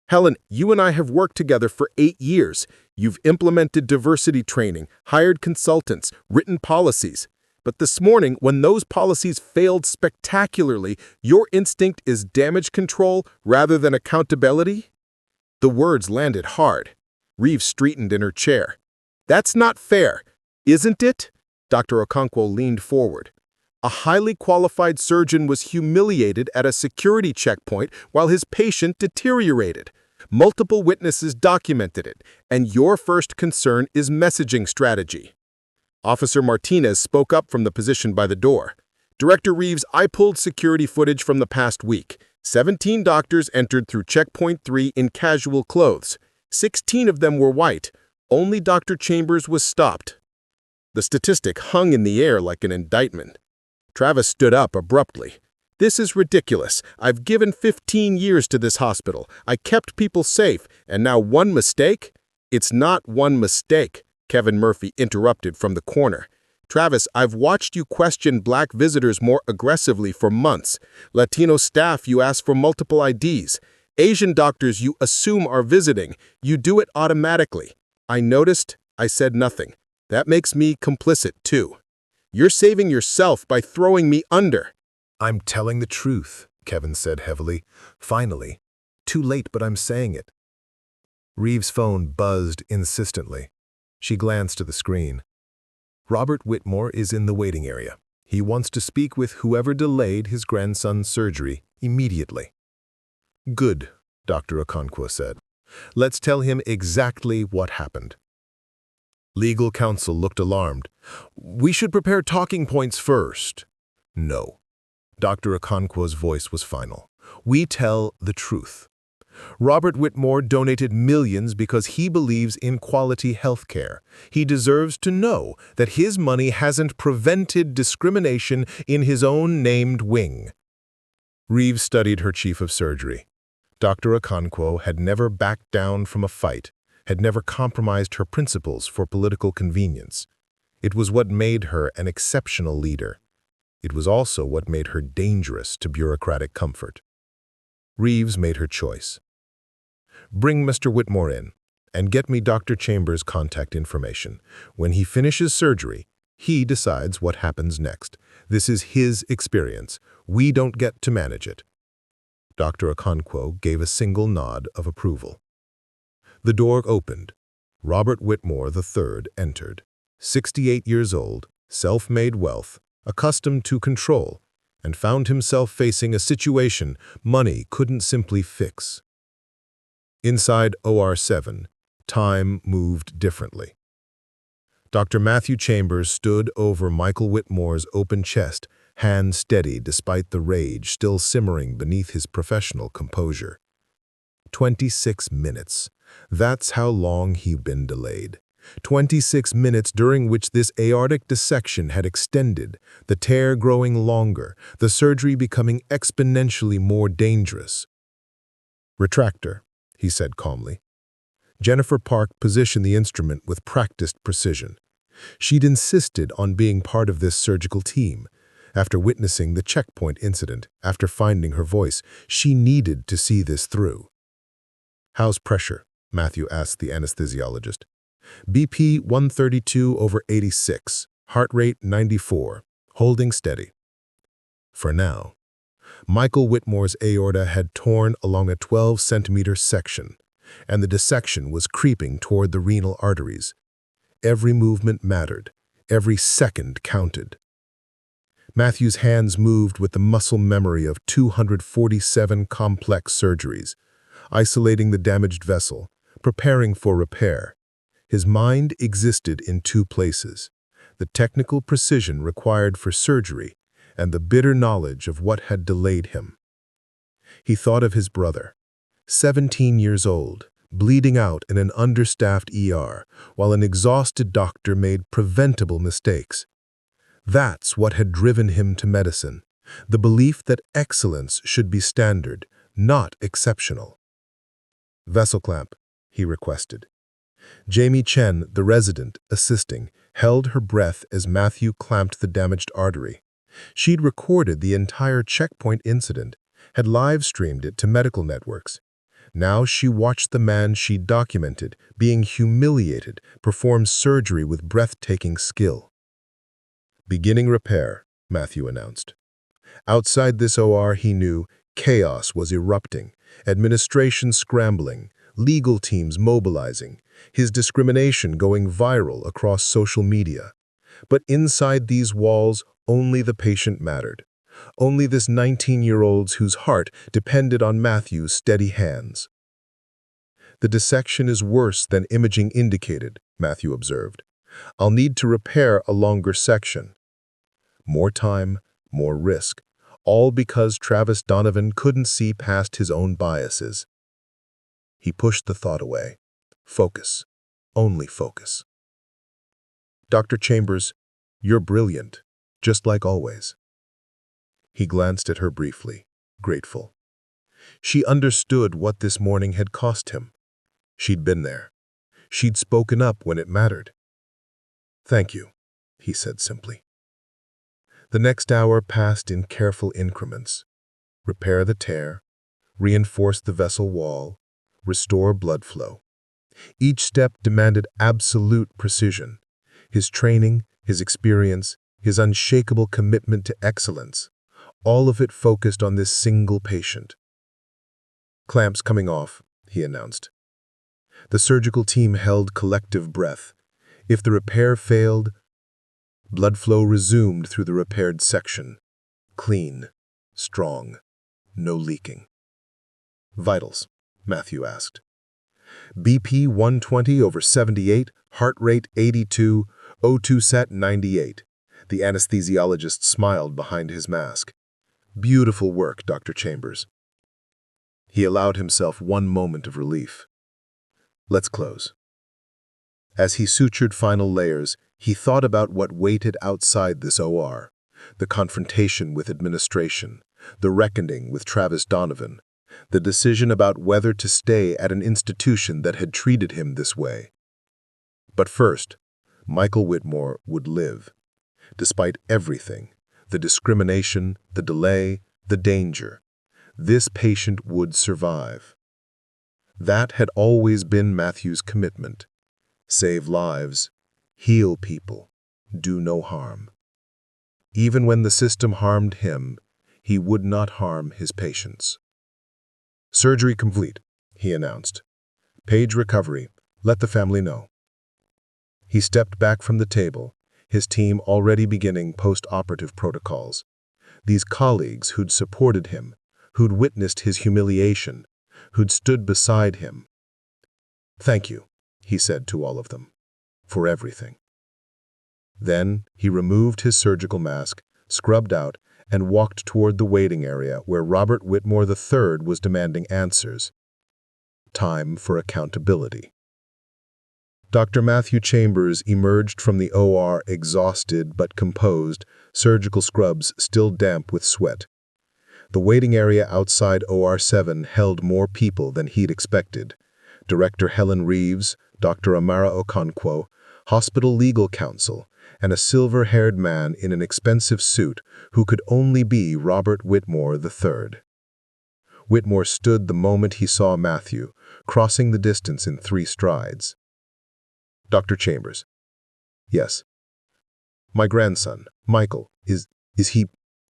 Helen, you and I have worked together for 8 years. You've implemented diversity training, hired consultants, written policies. But this morning, when those policies failed spectacularly, your instinct is damage control rather than accountability? The words landed hard. Reeves straightened in her chair. That's not fair, isn't it? Dr. Okonkwo leaned forward. A highly qualified surgeon was humiliated at a security checkpoint while his patient deteriorated. Multiple witnesses documented it, and your first concern is messaging strategy. Officer Martinez spoke up from the position by the door. Director Reeves, I pulled security footage from the past week. 17 doctors entered through checkpoint 3 in casual clothes. 16 of them were white. Only Dr. Chambers was stopped. The statistic hung in the air like an indictment. Travis stood up abruptly. This is ridiculous. I've given 15 years to this hospital. I kept people safe, and now one mistake? It's not one mistake, Kevin Murphy interrupted from the corner. Travis, I've watched you question black visitors more aggressively for months. Latino staff, you ask for multiple IDs. Asian doctors you assume are visiting. You do it automatically. I noticed. I said nothing. That makes me complicit, too. You're saving yourself by throwing me under. I'm telling the truth, Kevin said heavily. Finally. Too late, but I'm saying it. Reeves' phone buzzed insistently. She glanced at the screen. Robert Whitmore is in the waiting area. He wants to speak with whoever delayed his grandson's surgery immediately. Good, Dr. Okonkwo said. Let's tell him exactly what happened. Legal counsel looked alarmed. We should prepare talking points first. No. Dr. Okonkwo's voice was final. We tell the truth. Robert Whitmore donated millions because he believes in quality health care. He deserves to know that his money hasn't prevented discrimination in his own named wing. Reeves studied her chief of surgery. Dr. Okonkwo had never backed down from a fight, had never compromised her principles for political convenience. It was what made her an exceptional leader. It was also what made her dangerous to bureaucratic comfort. Reeves made her choice. Bring Mr. Whitmore in, and get me Dr. Chambers' contact information. When he finishes surgery, he decides what happens next. This is his experience. We don't get to manage it. Dr. Okonkwo gave a single nod of approval. The door opened. Robert Whitmore III entered. 68 years old, self-made wealth, accustomed to control, and found himself facing a situation money couldn't simply fix. Inside OR 7, time moved differently. Dr. Matthew Chambers stood over Michael Whitmore's open chest, hands steady despite the rage still simmering beneath his professional composure. 26 minutes. That's how long he'd been delayed. 26 minutes during which this aortic dissection had extended, the tear growing longer, the surgery becoming exponentially more dangerous. Retractor, he said calmly. Jennifer Park positioned the instrument with practiced precision. She'd insisted on being part of this surgical team. After witnessing the checkpoint incident, after finding her voice, she needed to see this through. "How's pressure?" Matthew asked the anesthesiologist. "BP 132/86, heart rate 94, holding steady." For now. Michael Whitmore's aorta had torn along a 12-centimeter section, and the dissection was creeping toward the renal arteries. Every movement mattered. Every second counted. Matthew's hands moved with the muscle memory of 247 complex surgeries, isolating the damaged vessel, preparing for repair. His mind existed in two places: the technical precision required for surgery and the bitter knowledge of what had delayed him. He thought of his brother, 17 years old, bleeding out in an understaffed ER, while an exhausted doctor made preventable mistakes. That's what had driven him to medicine, the belief that excellence should be standard, not exceptional. "Vessel clamp," he requested. Jamie Chen, the resident, assisting, held her breath as Matthew clamped the damaged artery. She'd recorded the entire checkpoint incident, had live-streamed it to medical networks. Now she watched the man she'd documented, being humiliated, perform surgery with breathtaking skill. "Beginning repair," Matthew announced. Outside this OR, he knew, chaos was erupting, administration scrambling, legal teams mobilizing, his discrimination going viral across social media. But inside these walls, only the patient mattered. Only this 19-year-old whose heart depended on Matthew's steady hands. "The dissection is worse than imaging indicated," Matthew observed. "I'll need to repair a longer section." More time, more risk, all because Travis Donovan couldn't see past his own biases. He pushed the thought away. Focus. Only focus. "Dr. Chambers, you're brilliant, just like always." He glanced at her briefly, grateful. She understood what this morning had cost him. She'd been there. She'd spoken up when it mattered. "Thank you," he said simply. The next hour passed in careful increments. Repair the tear, reinforce the vessel wall, restore blood flow. Each step demanded absolute precision. His training, his experience, his unshakable commitment to excellence, all of it focused on this single patient. "Clamps coming off," he announced. The surgical team held collective breath. If the repair failed, blood flow resumed through the repaired section. Clean, strong, no leaking. "Vitals," Matthew asked. "BP 120/78, heart rate 82, O2 sat 98. The anesthesiologist smiled behind his mask. "Beautiful work, Dr. Chambers." He allowed himself one moment of relief. "Let's close." As he sutured final layers, he thought about what waited outside this OR, the confrontation with administration, the reckoning with Travis Donovan, the decision about whether to stay at an institution that had treated him this way. But first, Michael Whitmore would live. Despite everything, the discrimination, the delay, the danger, this patient would survive. That had always been Matthew's commitment. Save lives, heal people, do no harm. Even when the system harmed him, he would not harm his patients. "Surgery complete," he announced. "Page recovery. Let the family know." He stepped back from the table, his team already beginning post-operative protocols. These colleagues who'd supported him, who'd witnessed his humiliation, who'd stood beside him. "Thank you," he said to all of them, "for everything." Then he removed his surgical mask, scrubbed out, and walked toward the waiting area where Robert Whitmore III was demanding answers. Time for accountability. Dr. Matthew Chambers emerged from the OR exhausted but composed, surgical scrubs still damp with sweat. The waiting area outside OR 7 held more people than he'd expected. Director Helen Reeves, Dr. Amara Okonkwo, hospital legal counsel, and a silver-haired man in an expensive suit who could only be Robert Whitmore III. Whitmore stood the moment he saw Matthew, crossing the distance in 3 strides. Dr. Chambers. Yes. My grandson, Michael, is he...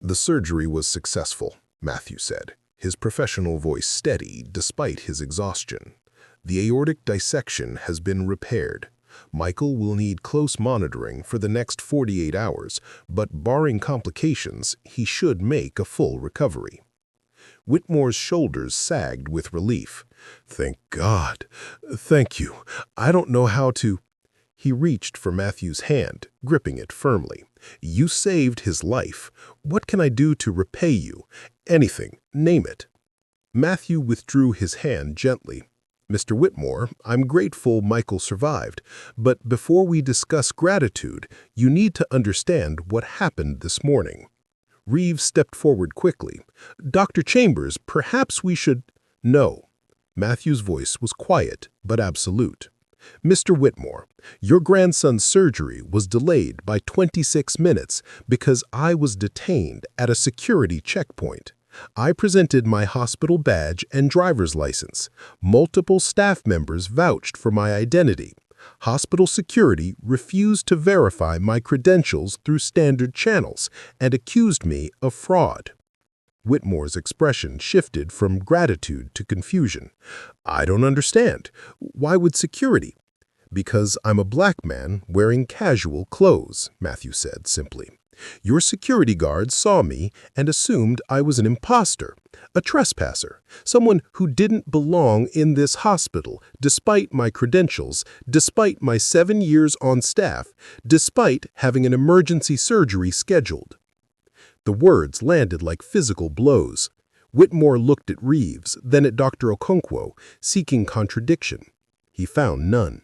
The surgery was successful, Matthew said, his professional voice steady despite his exhaustion. The aortic dissection has been repaired. Michael will need close monitoring for the next 48 hours, but barring complications, he should make a full recovery. Whitmore's shoulders sagged with relief. Thank God. Thank you. I don't know how to... He reached for Matthew's hand, gripping it firmly. You saved his life. What can I do to repay you? Anything. Name it. Matthew withdrew his hand gently. Mr. Whitmore, I'm grateful Michael survived, but before we discuss gratitude, you need to understand what happened this morning. Reeves stepped forward quickly. Dr. Chambers, perhaps we should... No. Matthew's voice was quiet, but absolute. Mr. Whitmore, your grandson's surgery was delayed by 26 minutes because I was detained at a security checkpoint. I presented my hospital badge and driver's license. Multiple staff members vouched for my identity. Hospital security refused to verify my credentials through standard channels and accused me of fraud. Whitmore's expression shifted from gratitude to confusion. I don't understand. Why would security? Because I'm a black man wearing casual clothes, Matthew said simply. Your security guards saw me and assumed I was an imposter, a trespasser, someone who didn't belong in this hospital, despite my credentials, despite my 7 years on staff, despite having an emergency surgery scheduled. The words landed like physical blows. Whitmore looked at Reeves, then at Dr. Okonkwo, seeking contradiction. He found none.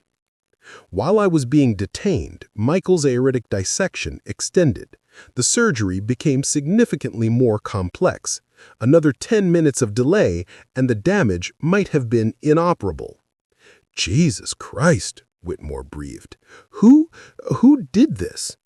While I was being detained, Michael's aortic dissection extended. The surgery became significantly more complex. Another 10 minutes of delay, and the damage might have been inoperable. Jesus Christ, Whitmore breathed. Who did this?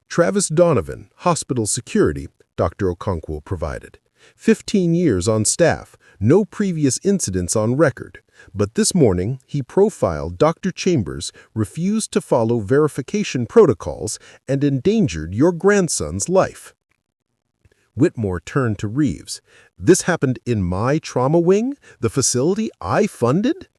Travis Donovan, hospital security, Dr. Okonkwo provided. 15 years on staff, no previous incidents on record. But this morning, he profiled Dr. Chambers, refused to follow verification protocols, and endangered your grandson's life. Whitmore turned to Reeves. This happened in my trauma wing, the facility I funded?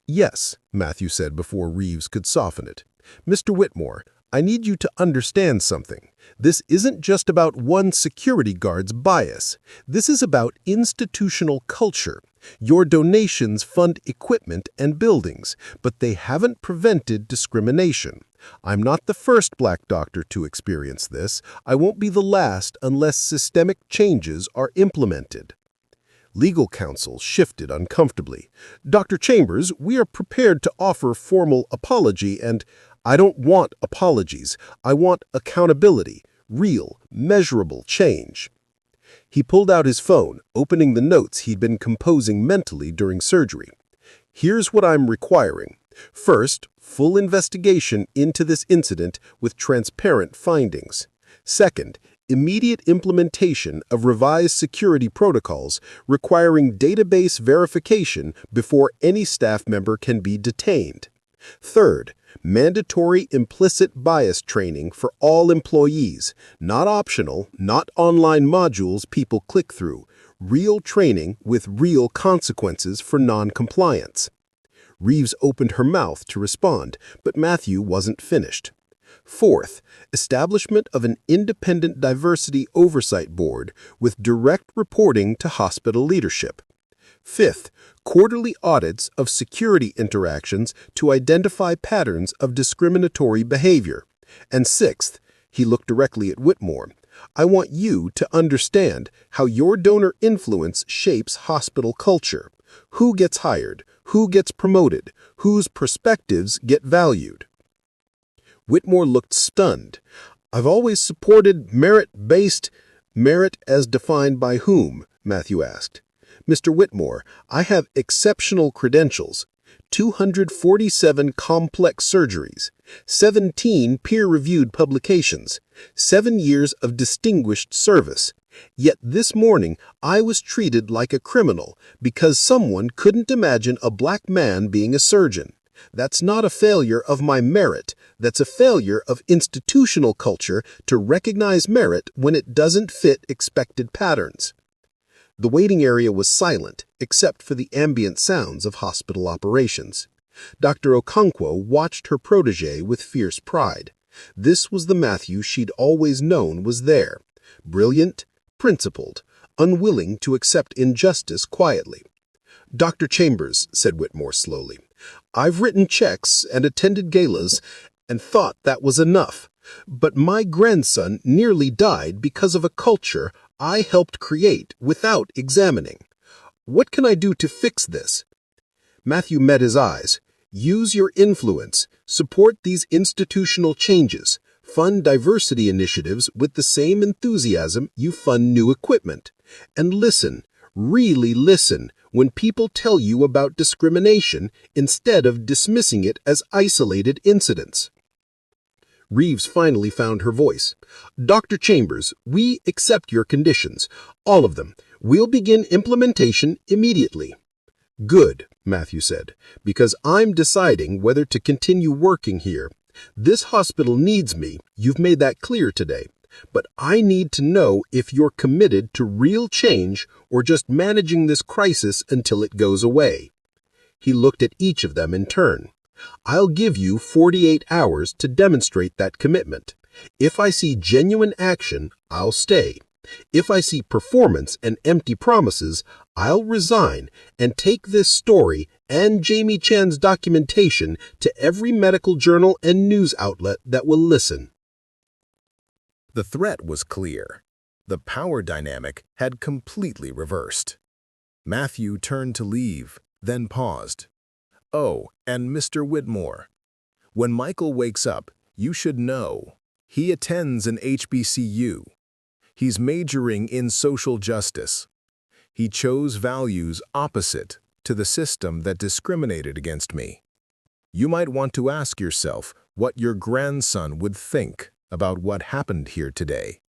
Yes, Matthew said before Reeves could soften it. Mr. Whitmore, I need you to understand something. This isn't just about one security guard's bias. This is about institutional culture. Your donations fund equipment and buildings, but they haven't prevented discrimination. I'm not the first black doctor to experience this. I won't be the last unless systemic changes are implemented. Legal counsel shifted uncomfortably. Dr. Chambers, we are prepared to offer formal apology and... I don't want apologies. I want accountability, real, measurable change. He pulled out his phone, opening the notes he'd been composing mentally during surgery. Here's what I'm requiring. First, full investigation into this incident with transparent findings. Second, immediate implementation of revised security protocols requiring database verification before any staff member can be detained. Third, mandatory implicit bias training for all employees, not optional, not online modules people click through, real training with real consequences for non-compliance. Reeves opened her mouth to respond, but Matthew wasn't finished. Fourth, establishment of an independent diversity oversight board with direct reporting to hospital leadership. Fifth, quarterly audits of security interactions to identify patterns of discriminatory behavior. And sixth, he looked directly at Whitmore, I want you to understand how your donor influence shapes hospital culture. Who gets hired? Who gets promoted? Whose perspectives get valued? Whitmore looked stunned. I've always supported merit-based... Merit as defined by whom? Matthew asked. Mr. Whitmore, I have exceptional credentials. 247 complex surgeries, 17 peer-reviewed publications, 7 years of distinguished service. Yet this morning I was treated like a criminal because someone couldn't imagine a black man being a surgeon. That's not a failure of my merit. That's a failure of institutional culture to recognize merit when it doesn't fit expected patterns. The waiting area was silent, except for the ambient sounds of hospital operations. Dr. Okonkwo watched her protege with fierce pride. This was the Matthew she'd always known was there. Brilliant, principled, unwilling to accept injustice quietly. "Dr. Chambers," said Whitmore slowly, "I've written checks and attended galas and thought that was enough. But my grandson nearly died because of a culture I helped create without examining. What can I do to fix this?" Matthew met his eyes. "Use your influence. Support these institutional changes. Fund diversity initiatives with the same enthusiasm you fund new equipment. And listen, really listen, when people tell you about discrimination instead of dismissing it as isolated incidents." Reeves finally found her voice. "Dr. Chambers, we accept your conditions, all of them. We'll begin implementation immediately." "Good," Matthew said, "because I'm deciding whether to continue working here. This hospital needs me, you've made that clear today. But I need to know if you're committed to real change or just managing this crisis until it goes away." He looked at each of them in turn. "I'll give you 48 hours to demonstrate that commitment. If I see genuine action, I'll stay. If I see performance and empty promises, I'll resign and take this story and Jamie Chan's documentation to every medical journal and news outlet that will listen." The threat was clear. The power dynamic had completely reversed. Matthew turned to leave, then paused. "Oh, and Mr. Whitmore, when Michael wakes up, you should know. He attends an HBCU. He's majoring in social justice. He chose values opposite to the system that discriminated against me. You might want to ask yourself what your grandson would think about what happened here today."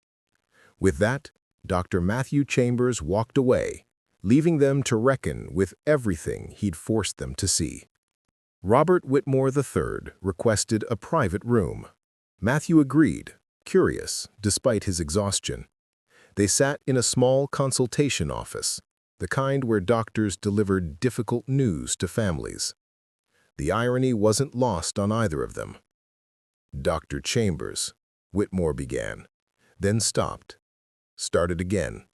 With that, Dr. Matthew Chambers walked away, leaving them to reckon with everything he'd forced them to see. Robert Whitmore III requested a private room. Matthew agreed, curious despite his exhaustion. They sat in a small consultation office, the kind where doctors delivered difficult news to families. The irony wasn't lost on either of them. "Dr. Chambers," Whitmore began, then stopped, started again.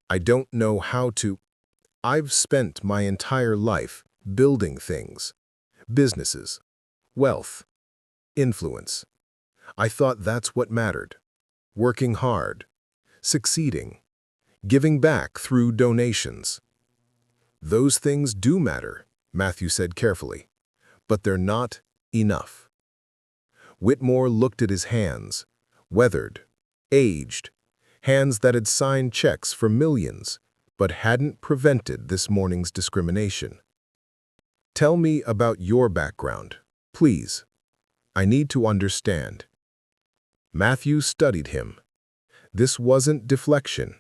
"I don't know how to. I've spent my entire life building things, businesses, wealth, influence. I thought that's what mattered. Working hard, succeeding, giving back through donations. Those things do matter," Matthew said carefully, "but they're not enough." Whitmore looked at his hands, weathered, aged, hands that had signed checks for millions, but hadn't prevented this morning's discrimination. "Tell me about your background, please. I need to understand." Matthew studied him. This wasn't deflection.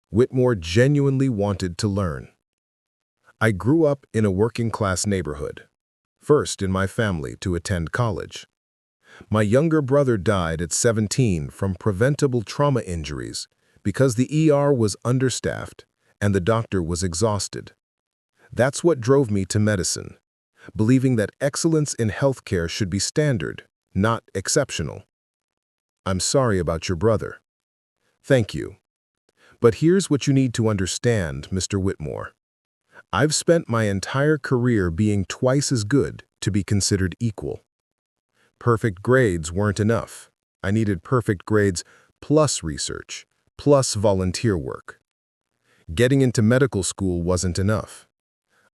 Whitmore genuinely wanted to learn. "I grew up in a working-class neighborhood, first in my family to attend college. My younger brother died at 17 from preventable trauma injuries because the ER was understaffed and the doctor was exhausted. That's what drove me to medicine, believing that excellence in healthcare should be standard, not exceptional. I'm sorry about your brother." "Thank you. But here's what you need to understand, Mr. Whitmore. I've spent my entire career being twice as good to be considered equal. Perfect grades weren't enough. I needed perfect grades plus research, plus volunteer work. Getting into medical school wasn't enough.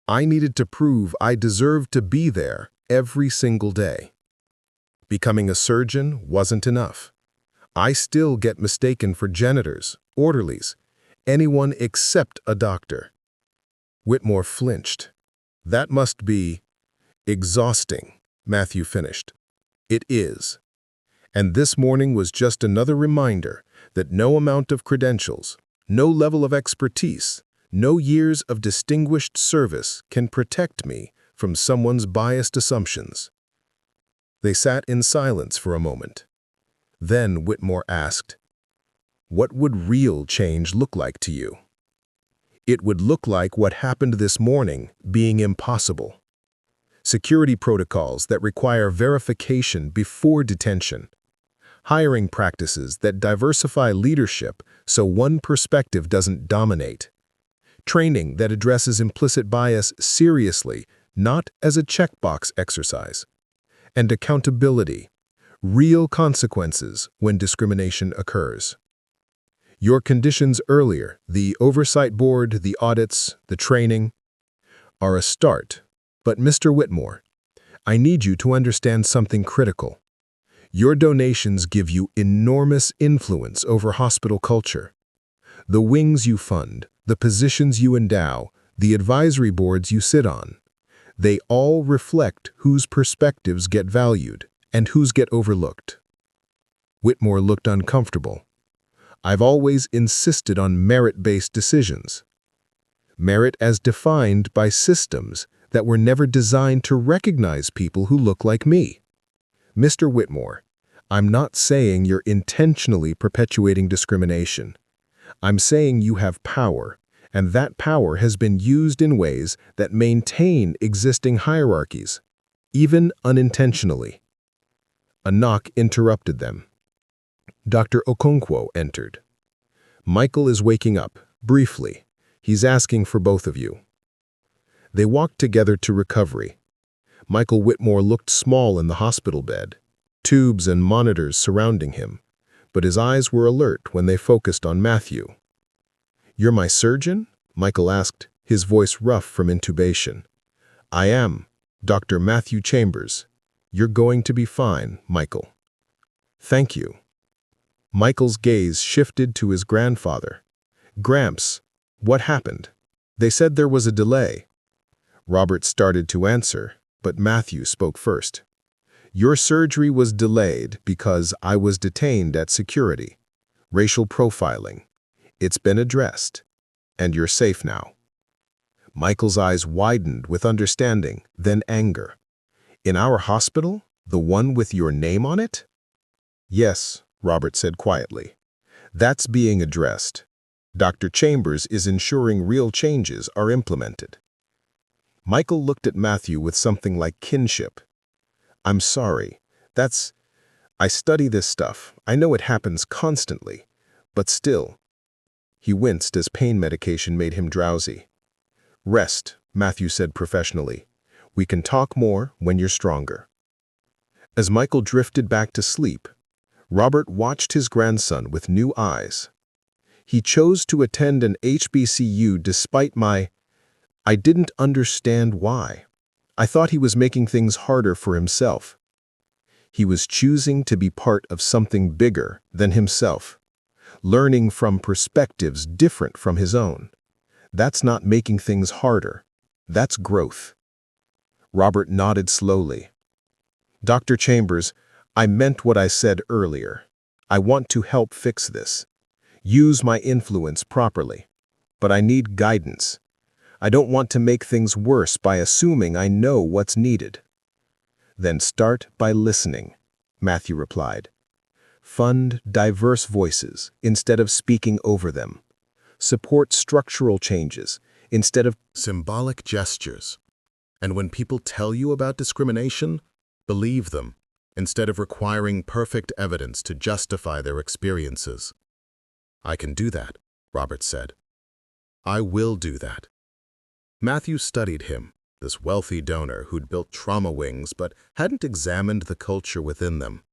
I needed to prove I deserved to be there every single day. Becoming a surgeon wasn't enough. I still get mistaken for janitors, orderlies, anyone except a doctor." Whitmore flinched. "That must be, Exhausting, Matthew finished. It is. And this morning was just another reminder that no amount of credentials, no level of expertise, no years of distinguished service can protect me from someone's biased assumptions. They sat in silence for a moment. Then Whitmore asked, "What would real change look like to you?" "It would look like what happened this morning being impossible. Security protocols that require verification before detention. Hiring practices that diversify leadership so one perspective doesn't dominate. Training that addresses implicit bias seriously, not as a checkbox exercise. And accountability, real consequences when discrimination occurs. Your conditions earlier, the oversight board, the audits, the training, are a start. But Mr. Whitmore, I need you to understand something critical. Your donations give you enormous influence over hospital culture. The wings you fund, the positions you endow, the advisory boards you sit on, they all reflect whose perspectives get valued and whose get overlooked." Whitmore looked uncomfortable. "I've always insisted on merit-based decisions. Merit as defined by systems that were never designed to recognize people who look like me. Mr. Whitmore, I'm not saying you're intentionally perpetuating discrimination. I'm saying you have power, and that power has been used in ways that maintain existing hierarchies, even unintentionally." A knock interrupted them. Dr. Okonkwo entered. "Michael is waking up, briefly. He's asking for both of you." They walked together to recovery. Michael Whitmore looked small in the hospital bed, tubes and monitors surrounding him, but his eyes were alert when they focused on Matthew. "You're my surgeon?" Michael asked, his voice rough from intubation. "I am, Dr. Matthew Chambers. You're going to be fine, Michael." "Thank you." Michael's gaze shifted to his grandfather. "Gramps, what happened?" "They said there was a delay." Robert started to answer, but Matthew spoke first. "Your surgery was delayed because I was detained at security. Racial profiling. It's been addressed, and you're safe now." Michael's eyes widened with understanding, then anger. "In our hospital? The one with your name on it?" "Yes," Robert said quietly. "That's being addressed. Dr. Chambers is ensuring real changes are implemented." Michael looked at Matthew with something like kinship. "I'm sorry. I study this stuff. I know it happens constantly. But still." He winced as pain medication made him drowsy. "Rest," Matthew said professionally. "We can talk more when you're stronger." As Michael drifted back to sleep, Robert watched his grandson with new eyes. "He chose to attend an HBCU despite I didn't understand why. I thought he was making things harder for himself. He was choosing to be part of something bigger than himself, learning from perspectives different from his own. That's not making things harder. That's growth." Robert nodded slowly. "Dr. Chambers, I meant what I said earlier. I want to help fix this. Use my influence properly. But I need guidance. I don't want to make things worse by assuming I know what's needed." "Then start by listening," Matthew replied. "Fund diverse voices instead of speaking over them. Support structural changes instead of symbolic gestures. And when people tell you about discrimination, believe them, instead of requiring perfect evidence to justify their experiences." "I can do that," Robert said. "I will do that." Matthew studied him, this wealthy donor who'd built trauma wings but hadn't examined the culture within them.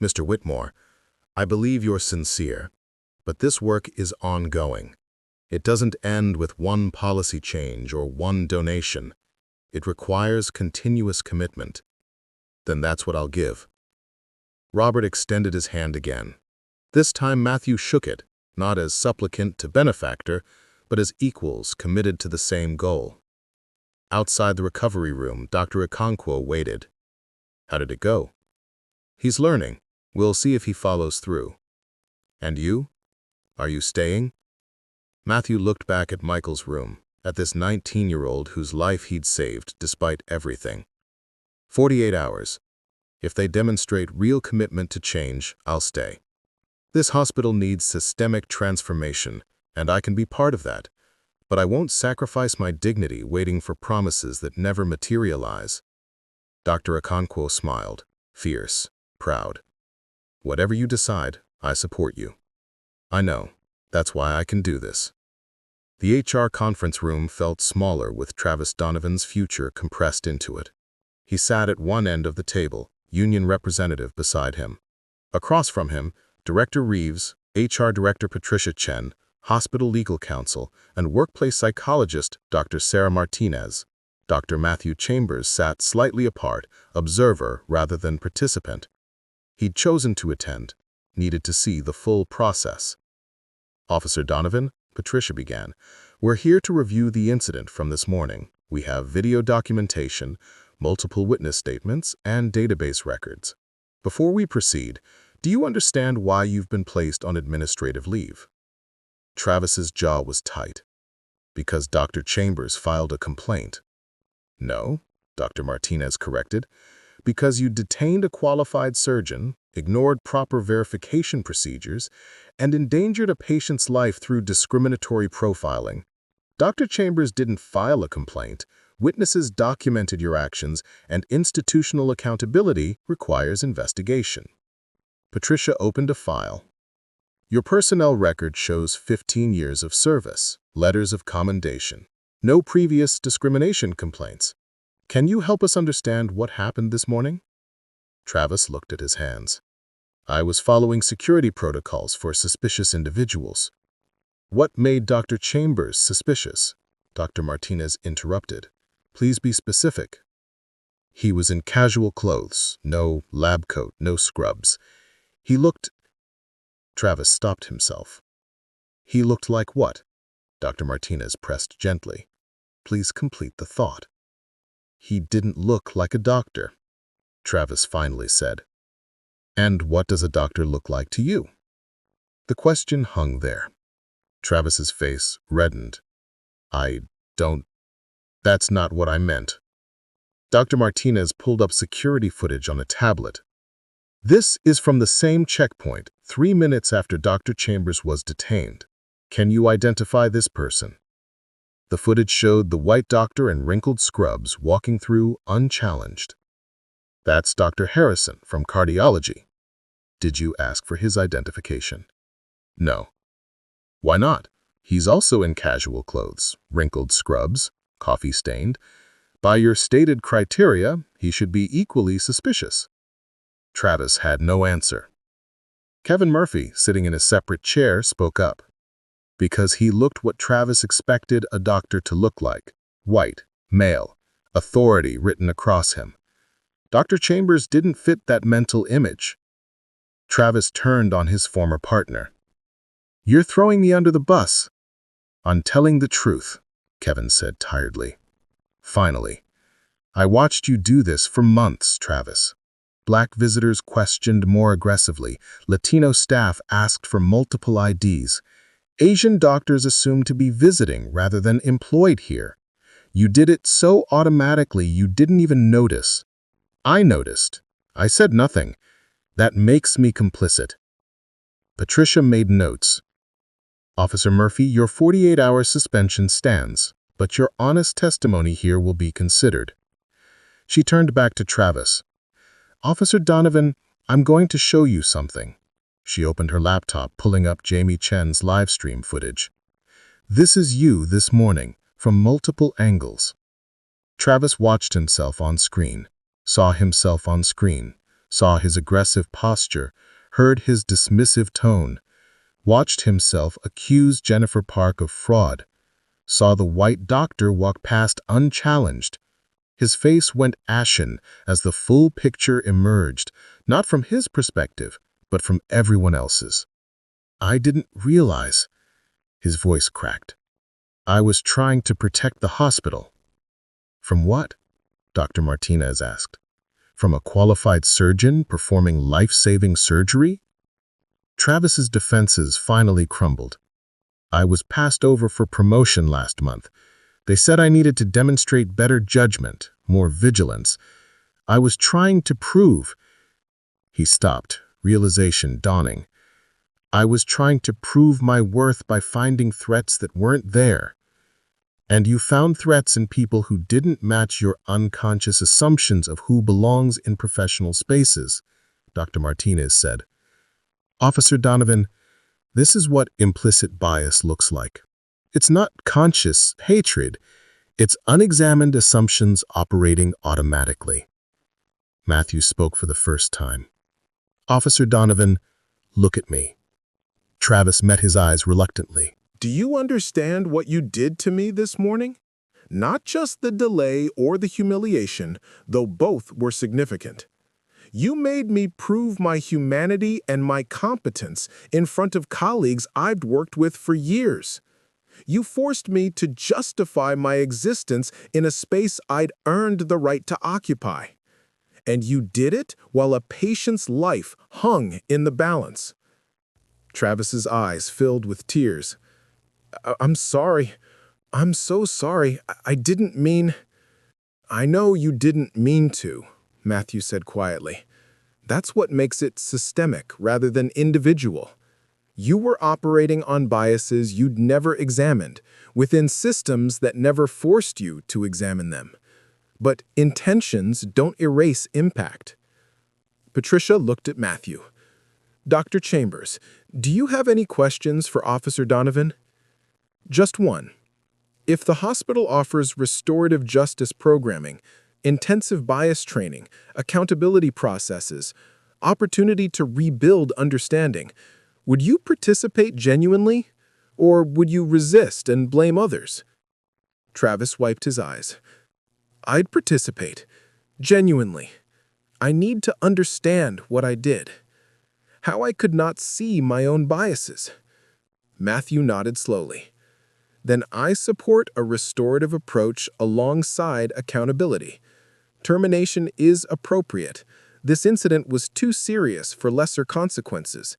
"Mr. Whitmore, I believe you're sincere, but this work is ongoing. It doesn't end with one policy change or one donation. It requires continuous commitment." "Then that's what I'll give." Robert extended his hand again. This time Matthew shook it, not as supplicant to benefactor, but as equals committed to the same goal. Outside the recovery room, Dr. Okonkwo waited. How did it go? He's learning. We'll see if he follows through. And you? Are you staying? Matthew looked back at Michael's room, at this 19-year-old whose life he'd saved despite everything. 48 hours. If they demonstrate real commitment to change, I'll stay. This hospital needs systemic transformation, and I can be part of that. But I won't sacrifice my dignity waiting for promises that never materialize. Dr. Okonkwo smiled, fierce, proud. Whatever you decide, I support you. I know. That's why I can do this. The HR conference room felt smaller with Travis Donovan's future compressed into it. He sat at one end of the table, union representative beside him. Across from him, Director Reeves, HR Director Patricia Chen, hospital legal counsel, and workplace psychologist Dr. Sarah Martinez. Dr. Matthew Chambers sat slightly apart, observer rather than participant. He'd chosen to attend, needed to see the full process. Officer Donovan, Patricia began, we're here to review the incident from this morning. We have video documentation, multiple witness statements, and database records. Before we proceed, do you understand why you've been placed on administrative leave? Travis's jaw was tight. Because Dr. Chambers filed a complaint. No, Dr. Martinez corrected. Because you detained a qualified surgeon, ignored proper verification procedures, and endangered a patient's life through discriminatory profiling. Dr. Chambers didn't file a complaint. Witnesses documented your actions, and institutional accountability requires investigation. Patricia opened a file. Your personnel record shows 15 years of service, letters of commendation, no previous discrimination complaints. Can you help us understand what happened this morning? Travis looked at his hands. I was following security protocols for suspicious individuals. What made Dr. Chambers suspicious? Dr. Martinez interrupted. Please be specific. He was in casual clothes, no lab coat, no scrubs. He looked... Travis stopped himself. He looked like what? Dr. Martinez pressed gently. Please complete the thought. He didn't look like a doctor, Travis finally said. And what does a doctor look like to you? The question hung there. Travis's face reddened. That's not what I meant. Dr. Martinez pulled up security footage on a tablet. This is from the same checkpoint, 3 minutes after Dr. Chambers was detained. Can you identify this person? The footage showed the white doctor in wrinkled scrubs walking through unchallenged. That's Dr. Harrison from cardiology. Did you ask for his identification? No. Why not? He's also in casual clothes, wrinkled scrubs, coffee-stained. By your stated criteria, he should be equally suspicious. Travis had no answer. Kevin Murphy, sitting in a separate chair, spoke up. Because he looked what Travis expected a doctor to look like. White, male, authority written across him. Dr. Chambers didn't fit that mental image. Travis turned on his former partner. You're throwing me under the bus. I'm telling the truth, Kevin said tiredly. Finally, I watched you do this for months, Travis. Black visitors questioned more aggressively. Latino staff asked for multiple IDs. Asian doctors assumed to be visiting rather than employed here. You did it so automatically you didn't even notice. I noticed. I said nothing. That makes me complicit. Patricia made notes. Officer Murphy, your 48-hour suspension stands, but your honest testimony here will be considered. She turned back to Travis. Officer Donovan, I'm going to show you something. She opened her laptop, pulling up Jamie Chen's live stream footage. This is you this morning, from multiple angles. Travis watched himself on screen, saw himself on screen, saw his aggressive posture, heard his dismissive tone, watched himself accuse Jennifer Park of fraud, saw the white doctor walk past unchallenged. His face went ashen as the full picture emerged, not from his perspective, but from everyone else's. I didn't realize. His voice cracked. I was trying to protect the hospital. From what? Dr. Martinez asked. From a qualified surgeon performing life-saving surgery? Travis's defenses finally crumbled. I was passed over for promotion last month. They said I needed to demonstrate better judgment, more vigilance. I was trying to prove. He stopped, realization dawning. I was trying to prove my worth by finding threats that weren't there. And you found threats in people who didn't match your unconscious assumptions of who belongs in professional spaces, Dr. Martinez said. Officer Donovan, this is what implicit bias looks like. It's not conscious hatred. It's unexamined assumptions operating automatically. Matthew spoke for the first time. Officer Donovan, look at me. Travis met his eyes reluctantly. Do you understand what you did to me this morning? Not just the delay or the humiliation, though both were significant. You made me prove my humanity and my competence in front of colleagues I've worked with for years. You forced me to justify my existence in a space I'd earned the right to occupy. And you did it while a patient's life hung in the balance. Travis's eyes filled with tears. I'm sorry. I'm so sorry. I didn't mean... I know you didn't mean to, Matthew said quietly. That's what makes it systemic rather than individual. You were operating on biases you'd never examined, within systems that never forced you to examine them. But intentions don't erase impact. Patricia looked at Matthew. Dr. Chambers, do you have any questions for Officer Donovan? Just one. If the hospital offers restorative justice programming, intensive bias training, accountability processes, opportunity to rebuild understanding, would you participate genuinely, or would you resist and blame others? Travis wiped his eyes. I'd participate, genuinely. I need to understand what I did, how I could not see my own biases. Matthew nodded slowly. Then I support a restorative approach alongside accountability. Termination is appropriate. This incident was too serious for lesser consequences.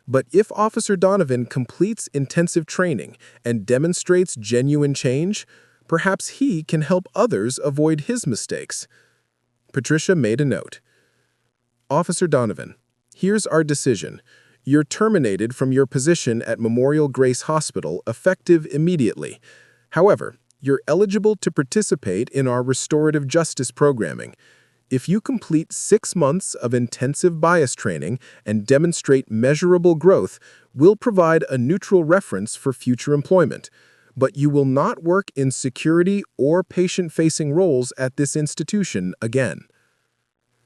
But if Officer Donovan completes intensive training and demonstrates genuine change, perhaps he can help others avoid his mistakes. Patricia made a note. Officer Donovan, here's our decision. You're terminated from your position at Memorial Grace Hospital effective immediately. However, you're eligible to participate in our restorative justice programming. If you complete 6 months of intensive bias training and demonstrate measurable growth, we'll provide a neutral reference for future employment. But you will not work in security or patient-facing roles at this institution again.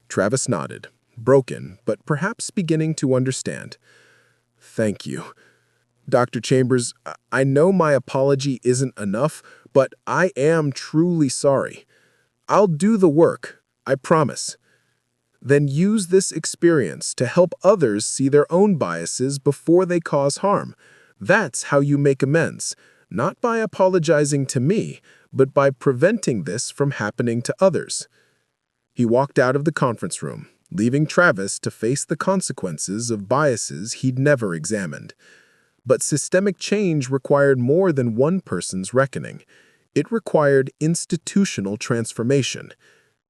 Travis nodded, broken, but perhaps beginning to understand. Thank you. Dr. Chambers, I know my apology isn't enough, but I am truly sorry. I'll do the work, I promise. Then use this experience to help others see their own biases before they cause harm. That's how you make amends, not by apologizing to me, but by preventing this from happening to others. He walked out of the conference room, leaving Travis to face the consequences of biases he'd never examined. But systemic change required more than one person's reckoning. It required institutional transformation.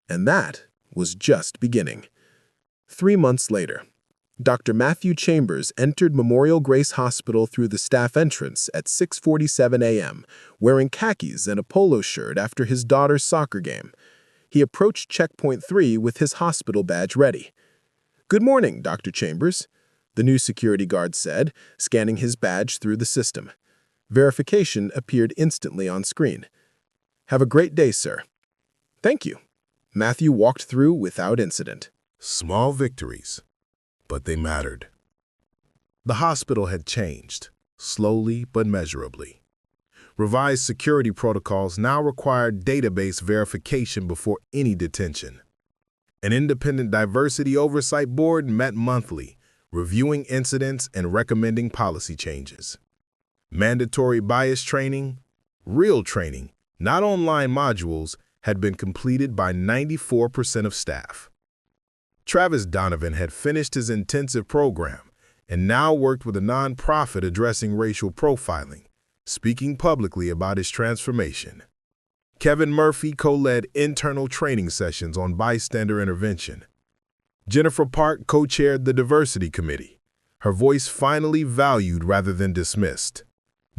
And that was just beginning. 3 months later, Dr. Matthew Chambers entered Memorial Grace Hospital through the staff entrance at 6:47 a.m., wearing khakis and a polo shirt after his daughter's soccer game. He approached Checkpoint 3 with his hospital badge ready. "Good morning, Dr. Chambers," the new security guard said, scanning his badge through the system. Verification appeared instantly on screen. "Have a great day, sir." "Thank you." Matthew walked through without incident. Small victories, but they mattered. The hospital had changed, slowly but measurably. Revised security protocols now required database verification before any detention. An independent diversity oversight board met monthly, reviewing incidents and recommending policy changes. Mandatory bias training, real training, not online modules, had been completed by 94% of staff. Travis Donovan had finished his intensive program and now worked with a nonprofit addressing racial profiling, speaking publicly about his transformation. Kevin Murphy co-led internal training sessions on bystander intervention. Jennifer Park co-chaired the diversity committee, her voice finally valued rather than dismissed.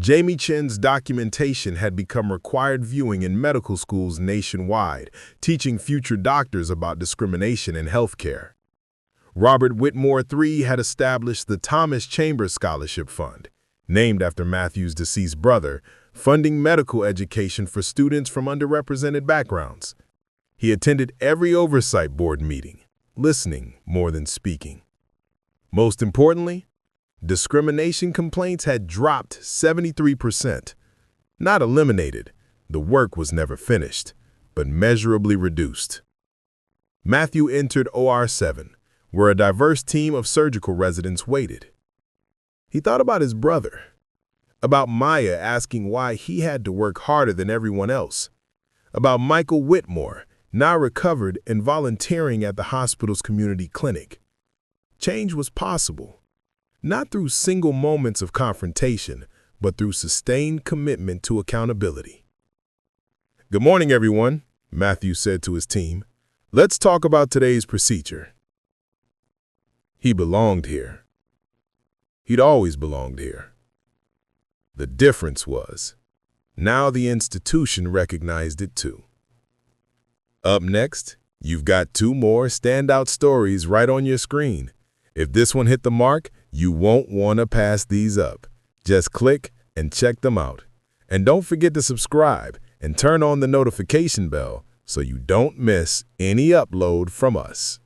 Jamie Chen's documentation had become required viewing in medical schools nationwide, teaching future doctors about discrimination in healthcare. Robert Whitmore III had established the Thomas Chambers Scholarship Fund, named after Matthew's deceased brother, funding medical education for students from underrepresented backgrounds. He attended every oversight board meeting, listening more than speaking. Most importantly, discrimination complaints had dropped 73%. Not eliminated, the work was never finished, but measurably reduced. Matthew entered OR 7, where a diverse team of surgical residents waited. He thought about his brother, about Maya asking why he had to work harder than everyone else, about Michael Whitmore, now recovered and volunteering at the hospital's community clinic. Change was possible, not through single moments of confrontation, but through sustained commitment to accountability. "Good morning, everyone," Matthew said to his team. "Let's talk about today's procedure." He belonged here. He'd always belonged here. The difference was, now the institution recognized it too. Up next, you've got 2 more standout stories right on your screen. If this one hit the mark, you won't want to pass these up. Just click and check them out. And don't forget to subscribe and turn on the notification bell so you don't miss any upload from us.